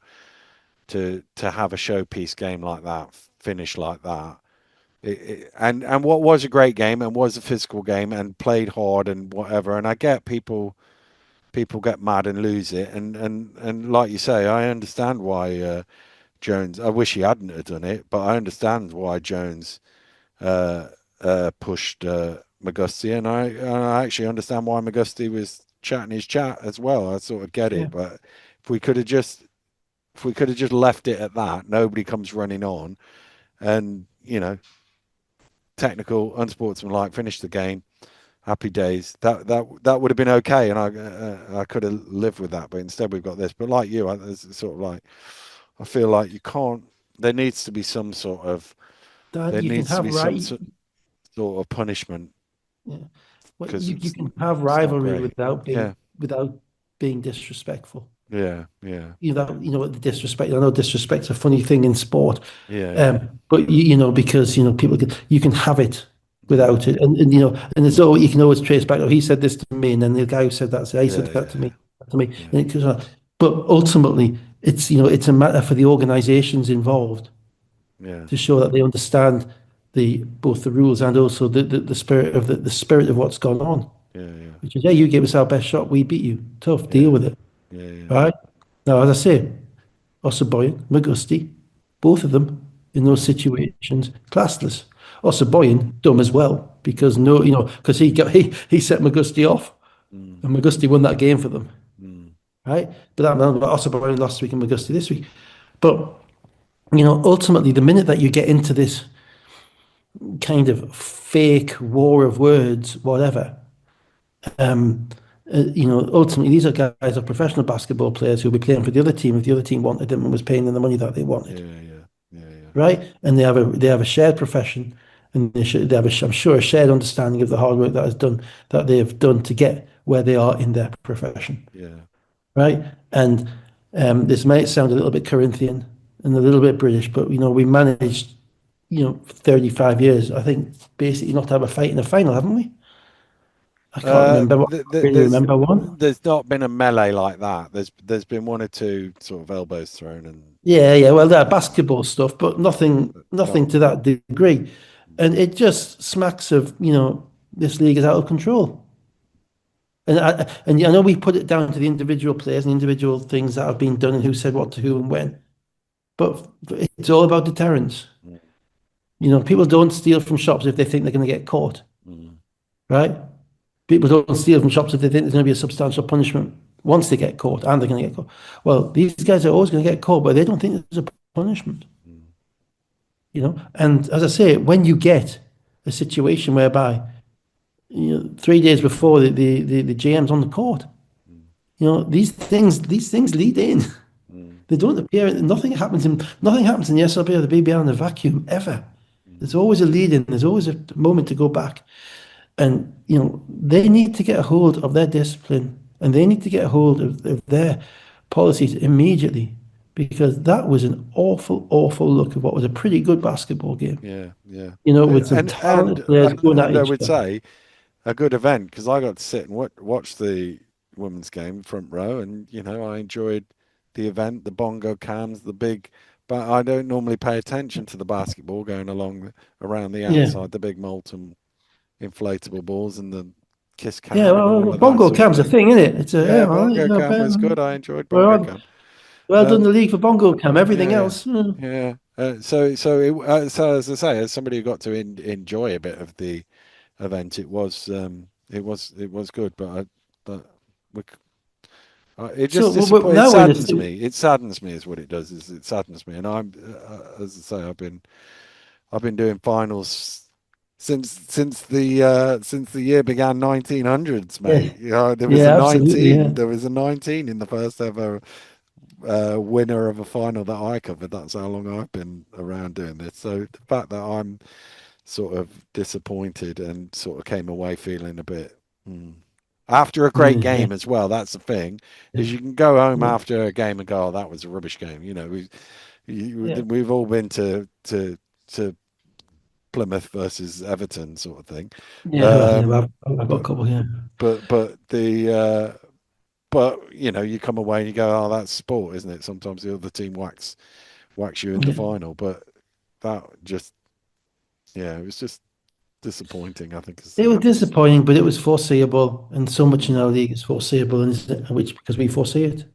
to have a showpiece game like that finish like that. And what was a great game and was a physical game and played hard and whatever. And I get people get mad and lose it. And like you say, I understand why Jones. I wish he hadn't have done it, but I understand why Jones uh, pushed McGusty, and I actually understand why McGusty was chatting his chat as well. I sort of get yeah. it, but if we could have just left it at that, nobody comes running on, and technical, unsportsmanlike, finish the game, happy days. That would have been okay, and I could have lived with that. But instead, we've got this. But like you, it's sort of like I feel like you can't. There needs to be some sort of Dad, there you can needs to have be some right. sort of punishment Yeah. Well, because you can have it's not rivalry great. Yeah, without being disrespectful. yeah, yeah, The disrespect. I know disrespect's a funny thing in sport, yeah, yeah, but because people can you can have it Yeah. without it. And it's all you can always trace back. Oh, he said this to me, and then the guy who said that said, he said Yeah. that Yeah. to me, Yeah. and it goes on. But ultimately, it's a matter for the organisations involved Yeah. to show that they understand the both the rules and also the spirit of the spirit of what's gone on. Yeah. Yeah. Which is, yeah, you gave us our best shot, we beat you. Tough, deal Yeah. with it. Yeah. Yeah. Right? Now, as I say, Ossaboyan, Magusti, both of them in those Mm. situations, classless. Ossaboyan, dumb as well, because no, because he set Magusti off, Mm. and Magusti won that game for them, Mm. right? But that meant Ossaboyan last week and Magusti this week. But ultimately, the minute that you get into this kind of fake war of words, whatever, ultimately these are guys are professional basketball players who'll be playing for the other team if the other team wanted them and was paying them the money that they Yeah. wanted, Yeah. Yeah. Yeah. right? And they have a shared profession, and they have I'm sure a shared understanding of the hard work that they have done to get where they are in their profession, Yeah. right? And this might sound a little bit Corinthian and a little bit British, but we managed, for 35 years, I think, basically not to have a fight in a final, haven't we? I can't remember. I really There's remember one. there's not been a melee like that. There's been one or two sort of elbows thrown and Yeah, yeah. Well, that basketball stuff, but nothing, but not. nothing to that degree. And it just smacks of, this league is out of control. And I know we put it down to the individual players and individual things that have been done and who said what to who and when. But it's all about deterrence. Mm. People don't steal from shops if they think they're going to get caught, Mm. right? People don't steal from shops if they think there's going to be a substantial punishment once they get caught and they're going to get caught. Well, these guys are always going to get caught, but they don't think there's a punishment. Mm. And as I say, when you get a situation whereby 3 days before the GM's on the court, Mm. these things lead in. Mm. They don't appear. Nothing happens in the SLB or the BBL in a vacuum ever. There's Mm. always a lead in. There's always a moment to go back, and they need to get a hold of their discipline, and they need to get a hold of their policies immediately, because that was an awful, awful look of what was a pretty good basketball game. Yeah, yeah, With some talented players going at and I each would other. say a good event because I got to sit and watch the women's game front row, and I enjoyed the event, the bongo cams, the big. But I don't normally pay attention to the basketball going along around the Yeah, outside, the big molten inflatable balls and the kiss yeah. cam and Well, all of that bongo sort of cam's a thing. thing, isn't it? It's a Yeah, yeah, well, bongo cam was good. I enjoyed bongo well, cam. well done Um, the league for bongo cam. Everything yeah, else, yeah. So as I say, as somebody who got to enjoy a bit of the event, it was good, but we, it just it now we're in a saddens me. It saddens me is what it does. Is it saddens me, and I'm as I say, I've been doing finals since the year began 1900s, yeah, mate. There was a yeah, absolutely, 19. yeah, There was a 19 in the first ever winner of a final that I covered. That's how long I've been around doing this. So the fact that I'm sort of disappointed and sort of came away feeling a bit after a great yeah, game as well. That's the thing yeah, is you can go home yeah, after a game and go, "Oh, that was a rubbish game." yeah, We've all been to Plymouth versus Everton sort of thing. yeah. Well, yeah, Um, I've got a but couple here. but you come away and you go, "Oh, that's sport, isn't it?" Sometimes the other team whacks you in the Yeah. final, but that just it was just disappointing. I think is It was just disappointing, but it was foreseeable, and so much in mm, our league is foreseeable, which because we foresee it.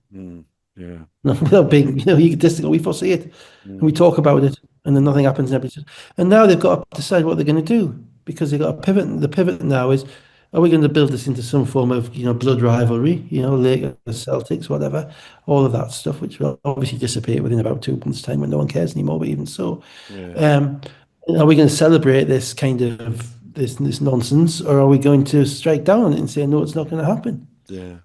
yeah, No, without being, egotistical, we foresee it, and we mm, talk about it, and then nothing happens. And now they've got to decide what they're going to do, because they've got a pivot. The pivot now is, are we going to build this into some form of, blood rivalry? Lakers, Celtics, whatever, all of that stuff, which will obviously dissipate within about 2 months' time when no one cares anymore. But even so, yeah, um, are we going to celebrate this kind of this nonsense, or are we going to strike down on it and say no, it's not going to happen? yeah,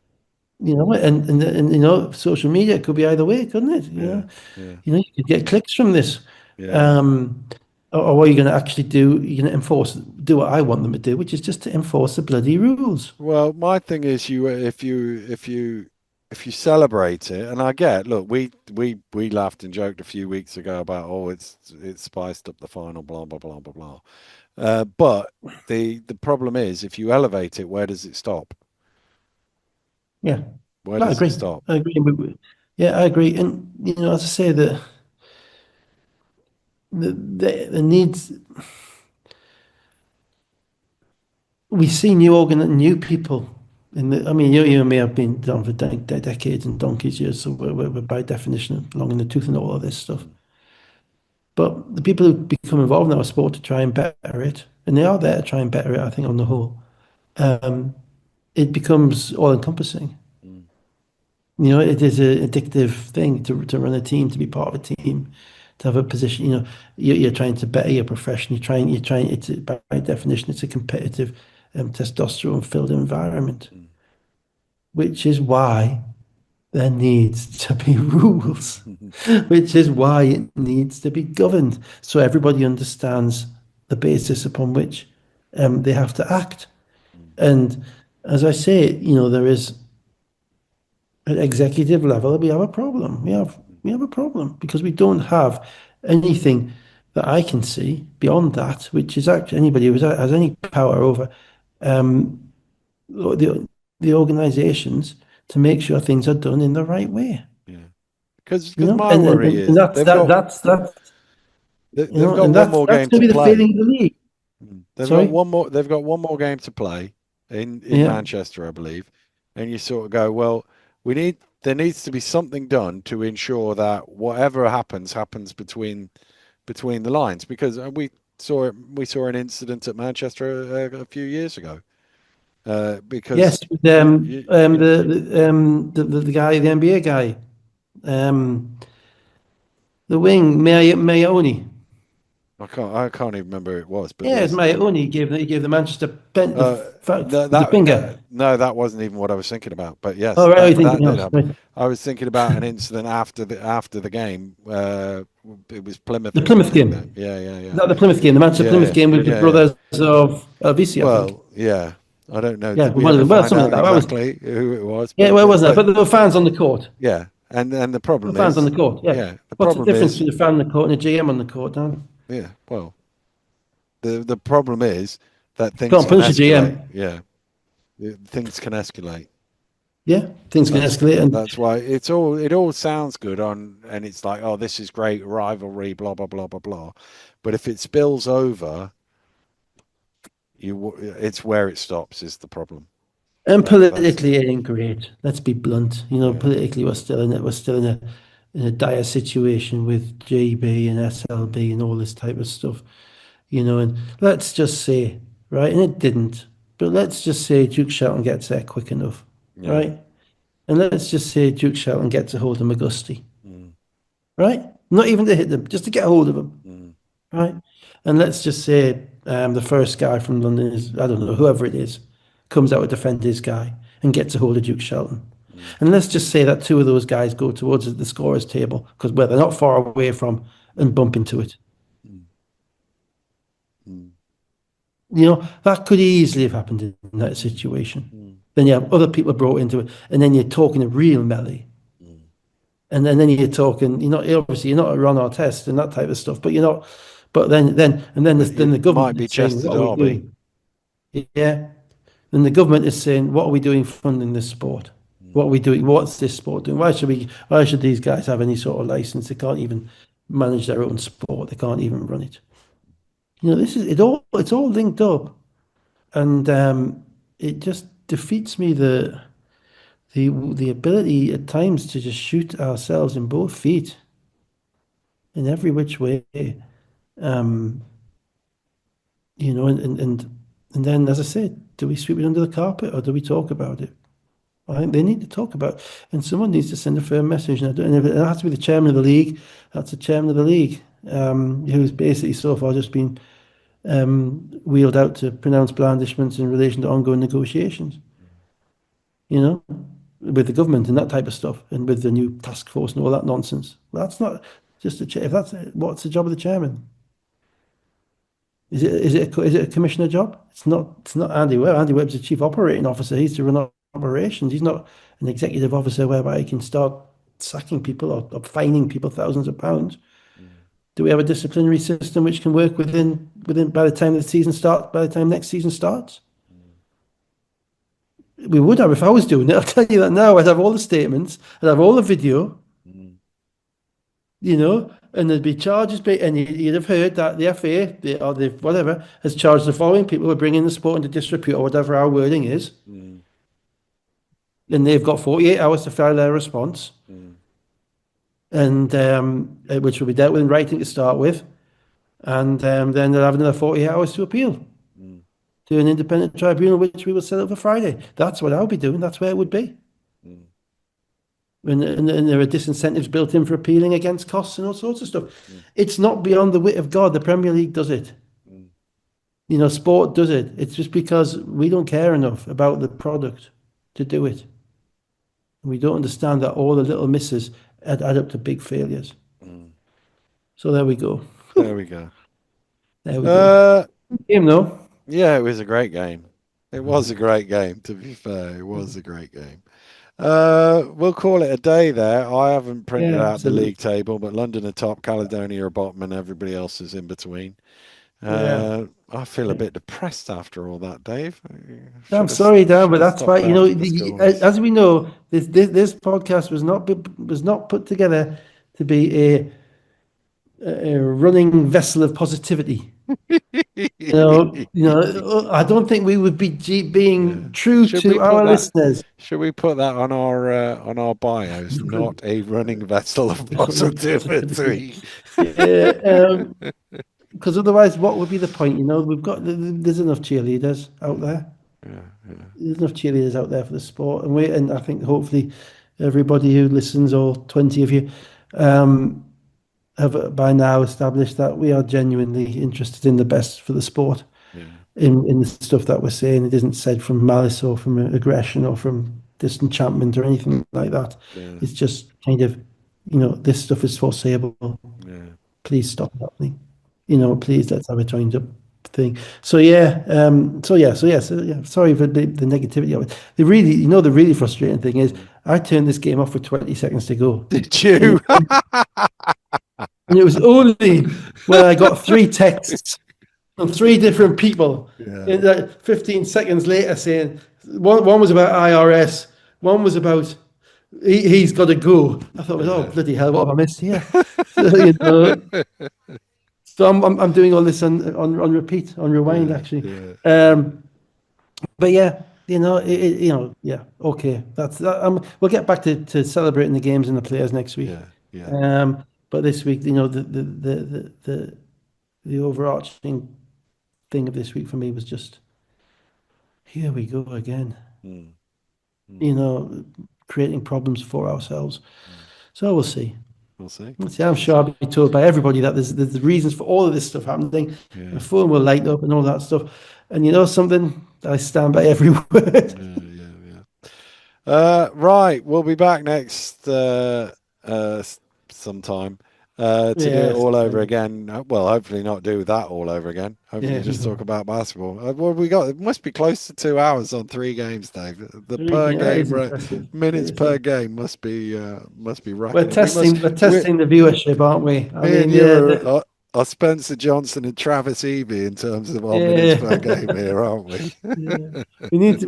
Social media could be either way, couldn't it? yeah, yeah, You could get clicks from this. yeah. Um, or what are you going to actually do? You're going to do what I want them to do, which is just to enforce the bloody rules. Well, my thing is, if you if you celebrate it, and I get, look, we laughed and joked a few weeks ago about, oh, it's spiced up the final, blah blah blah blah blah. But the problem is, if you elevate it, where does it stop? Yeah. Where No, I does it agree. stop? I agree. Yeah, I agree. And as I say, the needs we see new people in the. I mean, you and me have been down for decades and donkey's years, so we're by definition long in the tooth and all of this stuff. Mm, But the people who become involved in our sport to try and better it, and they are there to try and better it, I think, on the whole, um, it becomes all encompassing. mm, It is an addictive thing to run a team, to be part of a team, to have a position. You're trying to better your profession. You're trying. By definition, it's a competitive, testosterone-filled environment, mm. which is why there needs to be rules, which is why it needs to be governed, so everybody understands the basis upon which they have to act. Mm, And as I say, there is at executive level, we have a problem. We have a problem because we don't have anything that I can see beyond that, which is actually anybody who has any power over um, the organisations to make sure things are done in the right way. yeah, because You know, my and and, worry and is that's they've got and one that's more that's game going to to be the play. failing of the league. They've got Sorry, one more. They've got one more game to play in yeah. Manchester, I believe. And you sort of go, well, we need there needs to be something done to ensure that whatever happens between the lines. Because we saw an incident at Manchester a few years ago. Because Yes, with, you know the guy, the NBA guy, um, the wing, Mayoni. I can't even remember who it was, but Yeah, it's there's Mayoni. He gave the Manchester pen no, the finger. no, that wasn't even what I was thinking about. But yes, Oh, right, that you're that thinking did else. happen. Right. I was thinking about an incident after the game. It was Plymouth The or Plymouth something. game. Yeah, yeah, Is yeah, that the Plymouth game? The Manchester yeah, Plymouth yeah, game with the yeah, yeah. brothers of VC, I think. Well, yeah. I don't know. Yeah, Did we one of ever them. Well, find something like out that. That was. exactly who it was? Yeah, well, wasn't it? But there were fans on the court. Yeah, and the There problem were fans on is, the court. Yeah. yeah, the What's the problem difference is, between a fan on the court and a GM on the court, Dan? yeah. Well, the problem is that things Can't can punish a escalate. GM. Yeah, things can escalate. Yeah, things can That's escalate, and that's why it all sounds good on, and it's like, oh, this is great rivalry, blah blah blah blah blah. But if it spills over, it's where it stops is the problem. That's politically it ain't great. Let's be blunt. yeah. Politically we're still in a dire situation with GB and Mm, SLB and all this type of stuff. And let's just say, right, and it didn't, but let's just say Duke Shelton gets there quick enough, yeah. right? And let's just say Duke Shelton gets a hold of McGusty, Mm, right? Not even to hit them, just to get a hold of him, mm, right? And let's just say the first guy from London is, I don't know, whoever it is, comes out to defend his guy and gets a hold of Duke Shelton. mm, And let's just say that two of those guys go towards the scorer's table because, well, they're not far away from and bump into it. mm, mm, That could easily have happened in that situation. mm, Then you have other people brought into it, and then you're talking a real melee. mm. And then you're talking, obviously you're not a run or test and that type of stuff, but you're not, but But then the it might government be is saying, Chester what are we Derby. doing? Yeah. And the government is saying, what are we doing funding this sport? What Mm, are we doing? What's this sport doing? Why should these guys have any sort of license? They can't even manage their own sport. They can't even run it. It's all linked up. And it just defeats me the ability at times to just shoot ourselves in both feet in every which way. Um, and then, as I said, do we sweep it under the carpet or do we talk about it? I think they need to talk about it, and someone needs to send a firm message. And if it has to be the chairman of the league, that's the chairman of the league, who's basically so far just been wheeled out to pronounce blandishments in relation to ongoing negotiations. You know, with the government and that type of stuff, and with the new task force and all that nonsense. Well, that's not just a chair. If that's what's the job of the chairman? Is it a commissioner job? It's not. It's not Andy Webb. Andy Webb's the chief operating officer. He's to run operations. He's not an executive officer whereby he can start sacking people or fining people thousands of pounds. mm, Do we have a disciplinary system which can work within by the time the season starts, by the time next season starts? mm, We would have if I was doing it. I'll tell you that now. I'd have all the statements, I'd have all the video, mm, and there'd be charges, and you'd have heard that the FA or the whatever has charged the following people who are bringing the sport into disrepute or whatever our wording is, mm, and they've got 48 hours to file their response, mm, and which will be dealt with in writing to start with, and then they'll have another 48 hours to appeal mm, to an independent tribunal, which we will set up for Friday. That's what I'll be doing. That's where it would be. mm, And there are disincentives built in for appealing against costs and all sorts of stuff. mm, It's not beyond the wit of God. The Premier League does it. mm, Sport does it. It's just because we don't care enough about the product to do it. We don't understand that all the little misses add up to big failures. mm. So there we go. There we go. There we go. Uh, Game though. yeah, it was a great game. It was a great game, to be fair. It was a great game. We'll call it a day there. I haven't printed Yeah, out the absolutely. league table, but London are top, Caledonia are bottom, and everybody else is in between. Yeah. I feel a Yeah. bit depressed after all that, Dave. I'm sorry, Dan, Should but have that's stopped fine. after the scores. As we know, this podcast was not put together to be a running vessel of positivity. I don't think we would be Yeah. being true Should we to put our that? listeners. Should we put that on our bios? Not a running vessel of Positivity. positivity. Yeah, because otherwise, what would be the point? There's enough cheerleaders out Yeah, there. yeah, yeah, There's enough cheerleaders out there for the sport, and I think hopefully everybody who listens, all 20 of you, um, have by now established that we are genuinely interested in the best for the sport. yeah, In the stuff that we're saying, it isn't said from malice or from aggression or from disenchantment or anything like that. yeah, It's just kind of, this stuff is foreseeable. yeah, Please stop happening. yeah, Please let's have a joined up thing. So yeah. Sorry for the negativity of it. The really frustrating thing is mm. I turned this game off with 20 seconds to go. Did And, you? and it was only when I got three texts from three different people Yeah, in 15 seconds later saying one was about IRS, one was about he's got to go. I thought, oh yeah. bloody hell, what have I missed here? So, so I'm doing all this on repeat, on rewind Yeah, actually. yeah, But yeah, yeah, okay. That's that. We'll get back to celebrating the games and the players next week. yeah, yeah, But this week, the overarching thing of this week for me was just here we go again. mm, mm, You know, creating problems for ourselves. mm. So we'll see. We'll see. We'll see. I'm We'll sure I'll see. be told by everybody that there's reasons for all of this stuff happening. My Yeah, phone will light up and all that stuff. And you know something? I stand by every word. yeah, yeah, yeah. Right, we'll be back next sometime to do it Yes. all over again. Well, hopefully not do that all over again. Hopefully Yeah. just talk about basketball. What have we got? It must be close to 2 hours on three games, Dave. The per Yeah, game it's impressive. minutes It's per a- game must be racking up. we're We testing the viewership, aren't we? I me and mean, you yeah, are Spencer Johnson and Travis Evie in terms of our minutes per yeah. game here, aren't we? Yeah. We need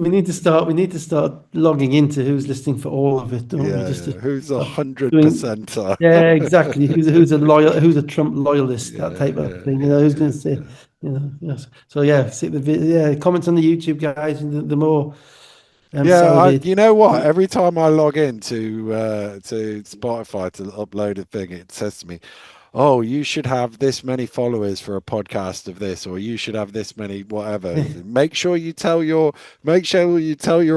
to start logging into who's listening for all of it, don't we? Yeah, Just yeah. to Who's a start hundred doing, percenter? yeah, exactly. Who's a Trump loyalist, that Yeah, type of yeah, thing. yeah, Who's going yeah, to say, yeah. yes. So yeah, comments on the YouTube guys, and the more Yeah, salivate. you know what? Every time I log in to Spotify to upload a thing, it says to me, "Oh, you should have this many followers for a podcast of this, or you should have this many whatever." Make sure you tell your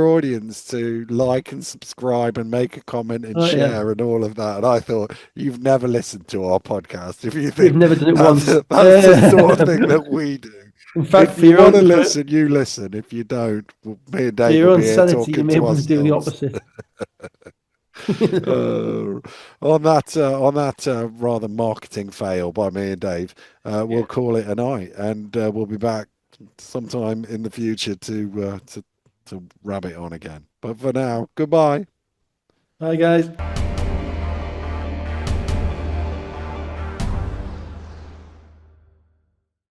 audience to like and subscribe and make a comment and Oh yeah, share and all of that. And I thought you've never listened to our podcast if you we've think never done it that's once. that's the sort of thing that we do. In fact, If you want to listen, you listen. If you don't, well, me and for Dave your will own be here sanity, you talking may to want to do the ourselves. opposite. Uh, on that rather marketing fail by me and Dave, we'll Yeah. call it a night, and we'll be back sometime in the future to to rab it on again. But for now, goodbye. Hi, guys.